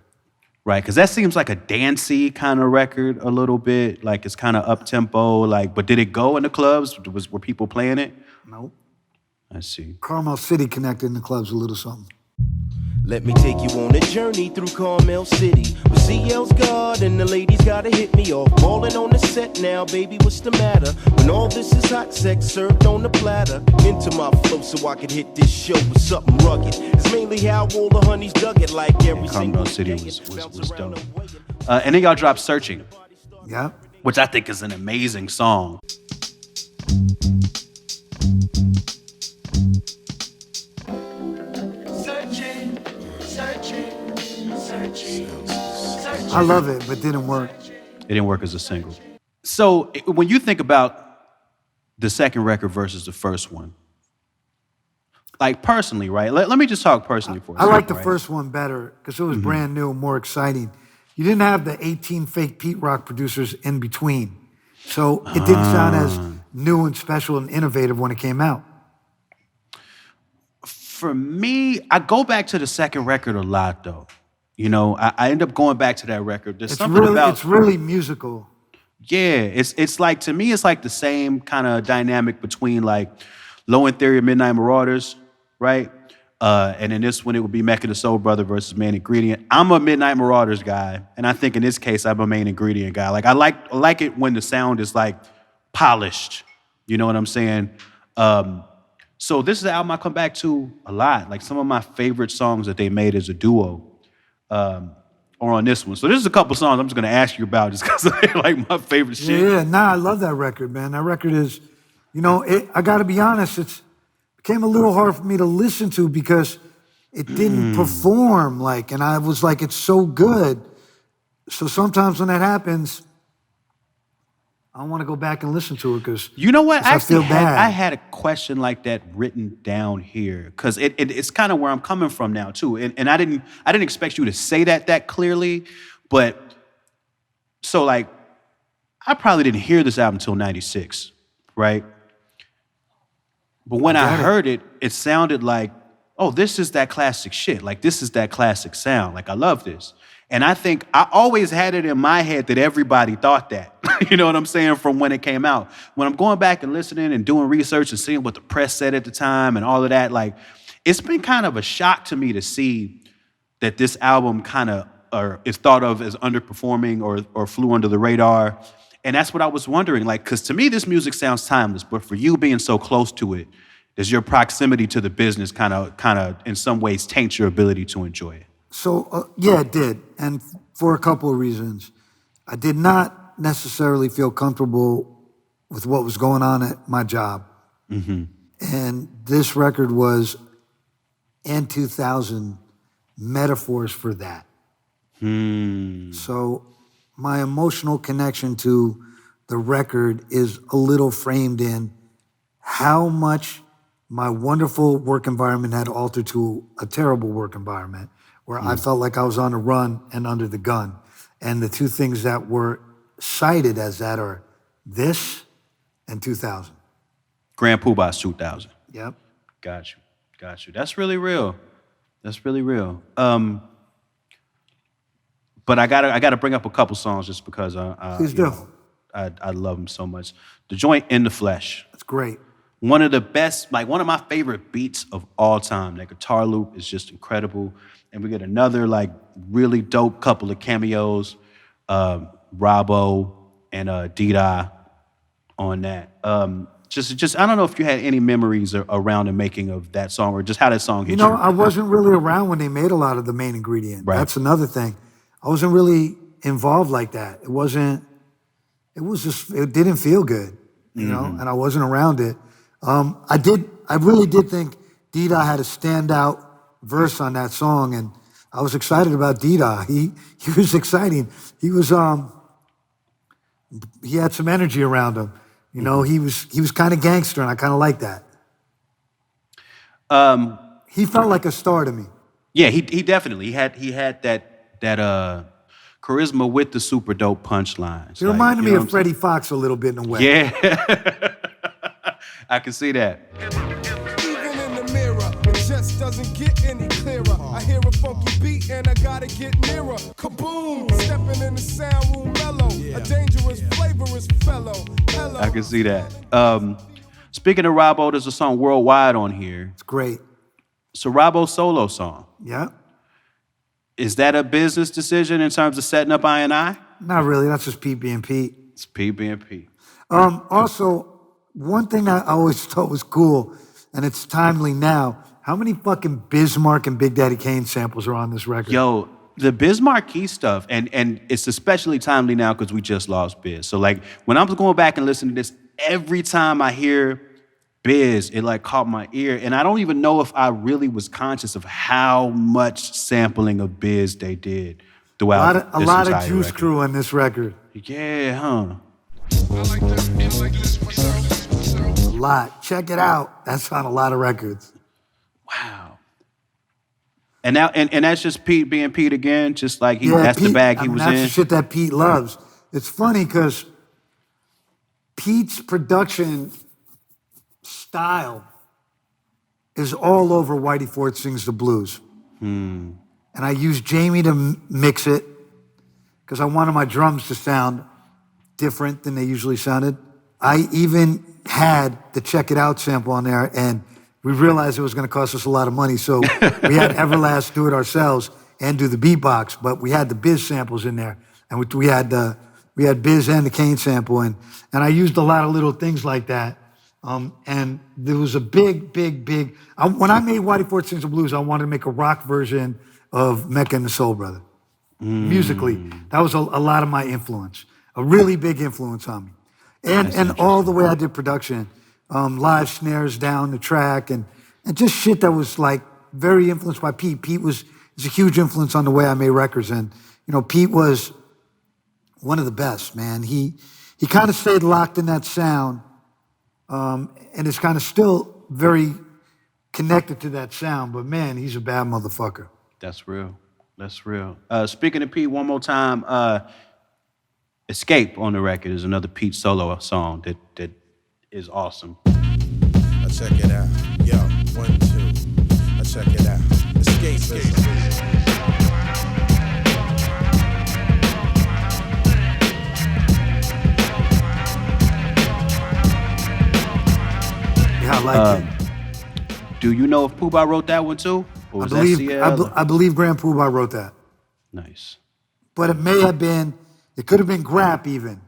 Right, because that seems like a dancey kind of record a little bit. Like it's kind of up tempo. Like, but did it go in the clubs? Were people playing it? Nope. I see. Carmel City connected in the clubs a little something. Let me take you on a journey through Carmel City. With CL's God and the ladies gotta hit me off. Balling on the set now, baby, what's the matter? When all this is hot sex served on the platter. Into my flow so I could hit this show with something rugged. It's mainly how all the honeys dug it like every single Carmel City day. was dope. And then y'all dropped Searching, Yeah. which I think is an amazing song. I love it, but didn't work. It didn't work as a single. So when you think about the second record versus the first one, like personally, right? Let me just talk personally for a I second, like the right? first one better because it was brand new, more exciting. You didn't have the 18 fake Pete Rock producers in between. So it didn't sound as new and special and innovative when it came out. For me, I go back to the second record a lot, though. You know, I end up going back to that record. There's something about It's really musical. yeah. It's like to me, it's like the same kind of dynamic between like Low End Theory and Midnight Marauders, right? And in this one, it would be Mecca the Soul Brother versus Main Ingredient. I'm a Midnight Marauders guy, and I think in this case, I'm a Main Ingredient guy. Like I like it when the sound is like polished. You know what I'm saying? So this is the album I come back to a lot. Like some of my favorite songs that they made as a duo are on this one. So this is a couple songs I'm just gonna ask you about just because they're like my favorite shit. Yeah, I love that record, man. That record is, I got to be honest, it became a little hard for me to listen to because it didn't perform and I was like, it's so good. So sometimes when that happens, I want to go back and listen to it because You know what? I feel bad. I had a question like that written down here because it's kind of where I'm coming from now too. And I didn't expect you to say that clearly, but so like I probably didn't hear this album until '96, right? But when I heard it, it sounded like, oh, this is that classic shit. Like this is that classic sound. Like I love this. And I think I always had it in my head that everybody thought that. You know what I'm saying? From when it came out. When I'm going back and listening and doing research and seeing what the press said at the time and all of that, like, it's been kind of a shock to me to see that this album kind of is thought of as underperforming or flew under the radar. And that's what I was wondering. Like, because to me, this music sounds timeless. But for you being so close to it, does your proximity to the business kind of in some ways taint your ability to enjoy it? So, yeah, it did. And for a couple of reasons. I did not necessarily feel comfortable with what was going on at my job. Mm-hmm. And this record was, and 2000, metaphors for that. So my emotional connection to the record is a little framed in how much my wonderful work environment had altered to a terrible work environment where I felt like I was on the run and under the gun. And the two things that were cited as that are this and 2000. Grand Poobah's 2000. Yep. Got you. That's really real. But I gotta bring up a couple songs just because Please do. I love them so much. The joint In the Flesh. That's great. One of the best, like one of my favorite beats of all time. That guitar loop is just incredible. And we get another like really dope couple of cameos, Robbo and D-Da on that. Just I don't know if you had any memories around the making of that song or just how that song hit you. I wasn't really around when they made a lot of the Main Ingredient. Right. That's another thing. I wasn't really involved like that. It didn't feel good, you know, and I wasn't around it. I really did think D-Da had a standout verse on that song, and I was excited about D-Dot. He was exciting. He was he had some energy around him. You know, he was kind of gangster, and I kind of like that. He felt like a star to me. Yeah, he definitely he had that charisma with the super dope punchlines. He reminded me of Freddie Fox a little bit in a way. Yeah, I can see that. Even in the mirror, it just doesn't get any clearer. I hear a funky beat and I gotta get nearer. Kaboom! Stepping in the sound room mellow. A dangerous, flavorous fellow. Hello. I can see that. Speaking of Robbo, there's a song Worldwide on here. It's great. It's a Robbo solo song. Yeah. Is that a business decision in terms of setting up I&I? Not really. That's just Pete being Pete. It's Pete being Pete. Also, one thing I always thought was cool, and it's timely now, how many fucking Bismarck and Big Daddy Kane samples are on this record? Yo, the Biz Marquee stuff, and it's especially timely now because we just lost Biz. So like when I was going back and listening to this, every time I hear Biz, it like caught my ear. And I don't even know if I really was conscious of how much sampling of Biz they did throughout a lot of Juice record. Crew on this record. Yeah, huh? A lot. Check it out. That's on a lot of records. Wow. And now, and that's just Pete being Pete again. Just like that's Pete, the bag he was that's in. the shit that Pete loves. It's funny because Pete's production style is all over Whitey Ford Sings the Blues. And I used Jamie to mix it because I wanted my drums to sound different than they usually sounded. I even had the Check It Out sample on there, and we realized it was going to cost us a lot of money, so we had Everlast do it ourselves and do the beatbox, but we had the Biz samples in there, and we had Biz and the Kane sample, and I used a lot of little things like that. And there was a big. When I made Whitey Ford Sings the Blues, I wanted to make a rock version of Mecca and the Soul Brother. Musically, that was a lot of my influence, a really big influence on me. And all the way I did production, live snares down the track, and just shit that was like very influenced by Pete. Pete was a huge influence on the way I made records, and you know, Pete was one of the best, man. He kind of stayed locked in that sound. And it's kind of still very connected to that sound, but man, he's a bad motherfucker. That's real. That's real. Speaking of Pete, one more time, Escape on the record is another Pete solo song that is awesome. I check it out. Yo, 1, 2. I check it out. Escape. Yeah, I like it. Do you know if Puba wrote that one too? Or was that CL? I believe Grand Puba wrote that. Nice. But it may have been, it could have been Grap even.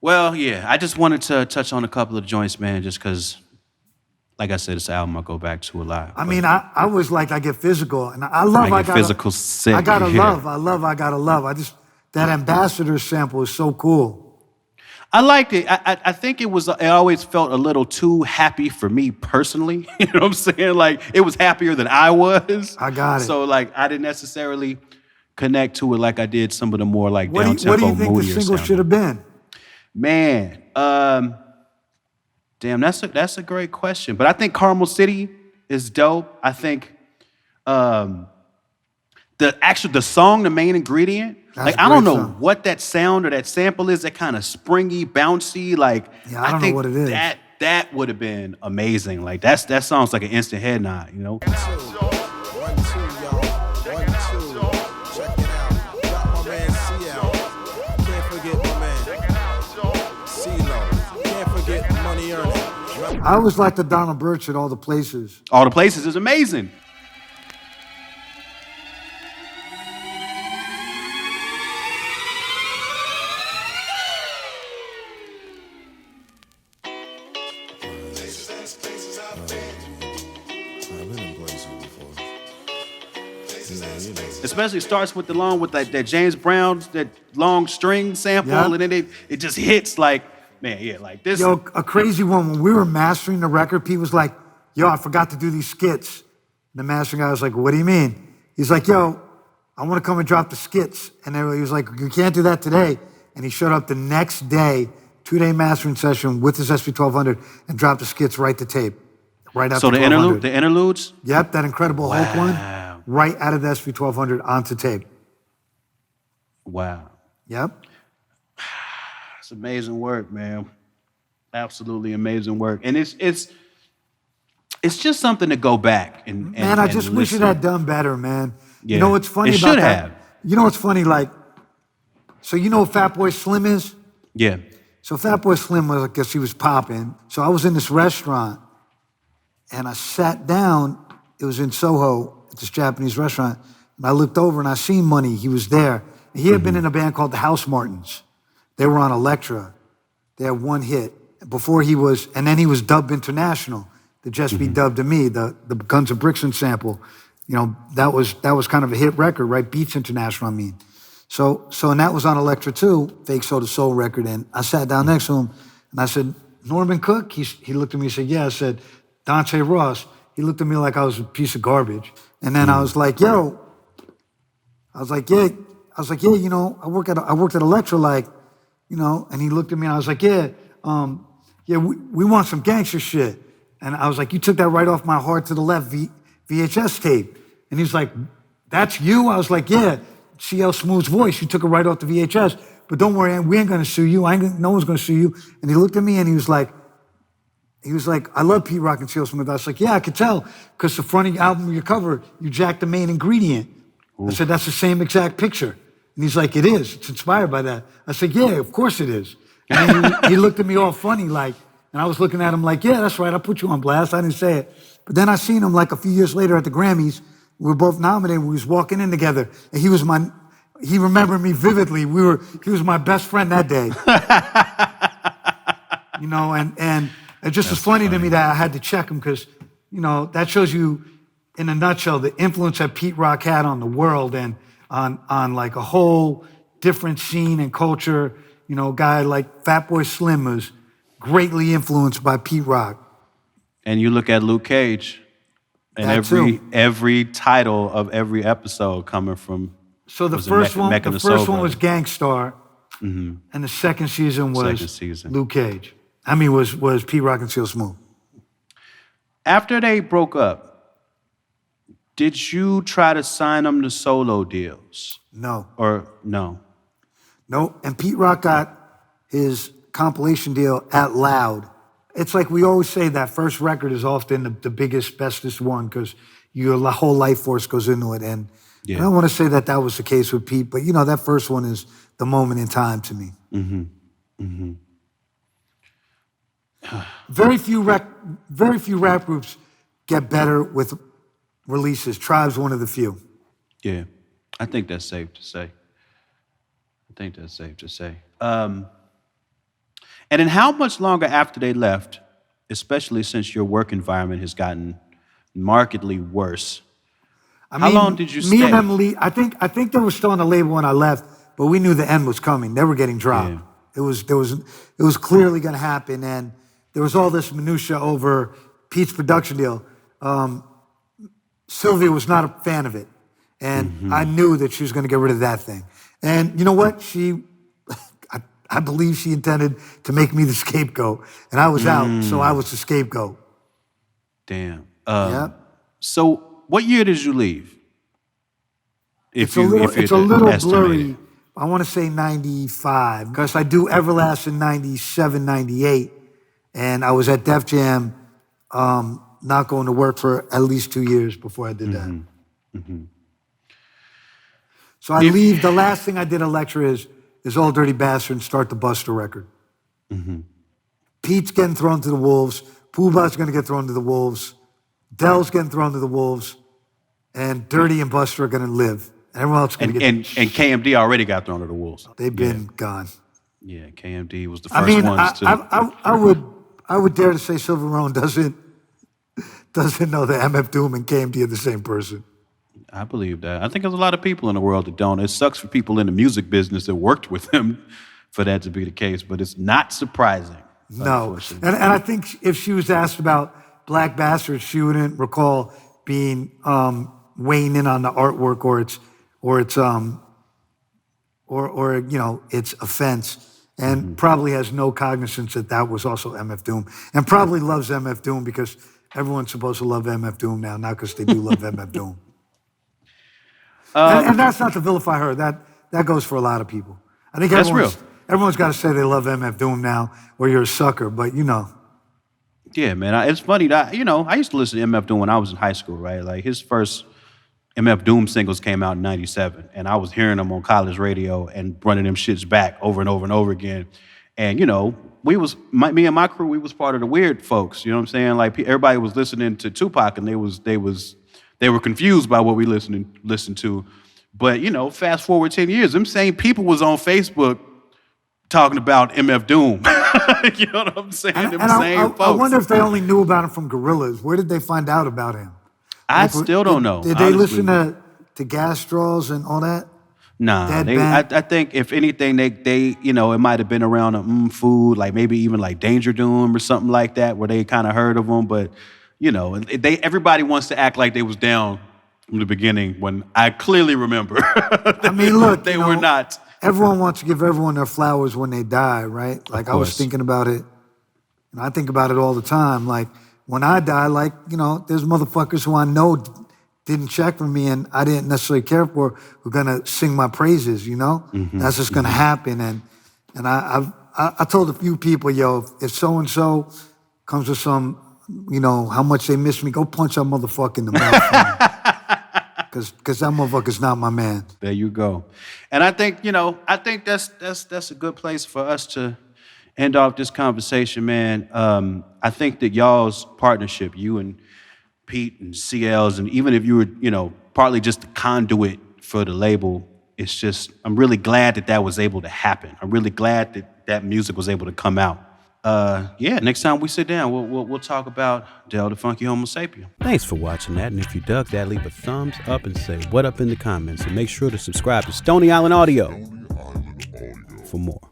Well, yeah, I just wanted to touch on a couple of joints, man, just because, like I said, it's an album I go back to a lot. I mean, I was like, I get physical, and I love I get physical sick. I gotta yeah. love. I love I gotta love. That Ambassador sample is so cool. I liked it. I think it always felt a little too happy for me personally. You know what I'm saying? Like, it was happier than I was. I got it. So, like, I didn't necessarily connect to it like I did some of the more, like, What down-tempo, do you think the single should have been? Man, damn, that's a great question. But I think Carmel City is dope. I think the song, the main ingredient, That's like I don't know song. what that sound or that sample is, that kind of springy, bouncy, like Yeah, I don't think know what it is. that would have been amazing. Like that song's like an instant head nod, you know? 1, 2, y'all. 1, 2. Check it out. Got my man CL. Can't forget my man CeeLo. Can't forget Money Earning. I always liked the Donald Birch at all the places. All the places is amazing. I've been in places before. Especially starts with that James Brown, that long string sample, Yeah. and then it just hits like Man, yeah, like this. Yo, a crazy one. When we were mastering the record, Pete was like, yo, I forgot to do these skits. The mastering guy was like, what do you mean? He's like, yo, I want to come and drop the skits. And he was like, you can't do that today. And he showed up the next day, 2-day mastering session with his SP1200 and dropped the skits right to tape. Right after So the 1200. the interludes? Yep, that Incredible Hulk one, right out of the SP1200 onto tape. Wow. Yep. It's amazing work, man. Absolutely amazing work. And it's just something to go back and Man, I just wish it had done better, man. Yeah. You know what's funny It about should that? have. You know what's funny? Like, so you know what Fatboy Slim is? Yeah. So Fatboy Slim was, I guess he was popping. So I was in this restaurant and I sat down. It was in Soho at this Japanese restaurant. And I looked over and I seen Money. He was there. He had been in a band called the House Martins. They were on Elektra. They had one hit before he was, and then he was dubbed international. The Just Be Dubbed to Me, the Guns of Brixton sample. You know, that was kind of a hit record, right? Beats International, I mean. So and that was on Elektra too, Fake Soul to Soul record. And I sat down next to him and I said, Norman Cook? He looked at me and said, yeah. I said, Dante Ross. He looked at me like I was a piece of garbage. And then I was like, yo. I was like, yeah, you know, I worked at Elektra, like, you know, and he looked at me and I was like, yeah, we want some gangster shit. And I was like, you took that right off my Hard to the Left VHS tape. And he was like, that's you? I was like, yeah, CL Smooth's voice. You took it right off the VHS. But don't worry, we ain't gonna sue you. No one's gonna sue you. And he looked at me and he was like, I love Pete Rock and CL Smooth. I was like, yeah, I could tell, because the front of your album, your cover, you jacked the main ingredient. Ooh. I said, that's the same exact picture. And he's like, it is. It's inspired by that. I said, yeah, of course it is. And then he looked at me all funny, like, and I was looking at him like, yeah, that's right. I put you on blast. I didn't say it. But then I seen him like a few years later at the Grammys. We were both nominated. We was walking in together. And he remembered me vividly. He was my best friend that day. You know, and it just was funny to me that I had to check him because, you know, that shows you in a nutshell the influence that Pete Rock had on the world and on like a whole different scene and culture. You know, a guy like Fatboy Slim was greatly influenced by Pete Rock. And you look at Luke Cage, and every title of every episode coming from. So the first one was Gangstar, and the second season was Luke Cage. I mean, was Pete Rock and CL Smooth. After they broke up, did you try to sign them to solo deals? No. Or no? No. And Pete Rock got his compilation deal at Loud. It's like we always say that first record is often the biggest, bestest one because your whole life force goes into it. And I don't want to say that was the case with Pete, but you know, that first one is the moment in time to me. Mm-hmm. Mm-hmm. Very few rap groups get better with releases. Tribe's one of the few. Yeah, I think that's safe to say. And then how much longer after they left, especially since your work environment has gotten markedly worse, how long did you stay? Me and Emily, I think they were still on the label when I left, but we knew the end was coming. They were getting dropped. Yeah. It was clearly going to happen, and there was all this minutia over Pete's production deal. Sylvia was not a fan of it, and I knew that she was going to get rid of that thing. And you know what? I believe she intended to make me the scapegoat, and I was out, so I was the scapegoat. Damn. Yep. So, what year did you leave? It's a little blurry. I want to say 95, because I do Everlast in 97, 98, and I was at Def Jam, not going to work for at least 2 years before I did that. Mm-hmm. So I leave. The last thing I did at Elektra is Old Dirty Bastard and start the Buster record. Mm-hmm. Pete's getting thrown to the wolves. Pooh Bah's going to get thrown to the wolves. Dell's getting thrown to the wolves. And Dirty and Buster are going to live. And everyone else is going to get... And KMD already got thrown to the wolves. They've been gone. Yeah, KMD was the first ones to... I would dare to say Silver Roan doesn't know that MF Doom and KMD are the same person. I believe that. I think there's a lot of people in the world that don't. It sucks for people in the music business that worked with him for that to be the case, but it's not surprising. No. And I think if she was asked about Black Bastard, she wouldn't recall being weighing in on the artwork or its offense. And probably has no cognizance that was also MF Doom. And probably loves MF Doom because everyone's supposed to love MF Doom now, not because they do love MF Doom. And that's not to vilify her. That goes for a lot of people. I think everyone's got to say they love MF Doom now, or you're a sucker. But Yeah, man. It's funny that I used to listen to MF Doom when I was in high school, right? Like his first MF Doom singles came out in '97, and I was hearing them on college radio and running them shits back over and over and over again. And me and my crew, we was part of the weird folks. You know what I'm saying? Like everybody was listening to Tupac, and they were confused by what we listened to. But fast forward 10 years, them same people was on Facebook talking about MF Doom. You know what I'm saying? And I wonder if they only knew about him from Gorillaz. Where did they find out about him? I still don't know. Did they listen to Gas Straws and all that? Nah, I think if anything, they it might have been around food, like maybe even like Danger Doom or something like that, where they kind of heard of them. But everybody wants to act like they was down from the beginning when I clearly remember. I mean, look, they were not. Everyone wants to give everyone their flowers when they die, right? Like I was thinking about it, and I think about it all the time. Like when I die, there's motherfuckers who I know didn't check for me and I didn't necessarily care for who are gonna sing my praises, That's just gonna happen. And I told a few people, if so-and-so comes with some, how much they miss me, go punch that motherfucker in the mouth. Because that motherfucker's not my man. There you go. And I think, that's a good place for us to end off this conversation, man. I think that y'all's partnership, you and Pete and CL's, and even if you were, partly just the conduit for the label, it's just, I'm really glad that was able to happen. I'm really glad that music was able to come out. Next time we sit down, we'll talk about Del the Funky Homo Sapien. Thanks for watching that, and if you dug that, leave a thumbs up and say what up in the comments, and make sure to subscribe to Stony Island Audio for more.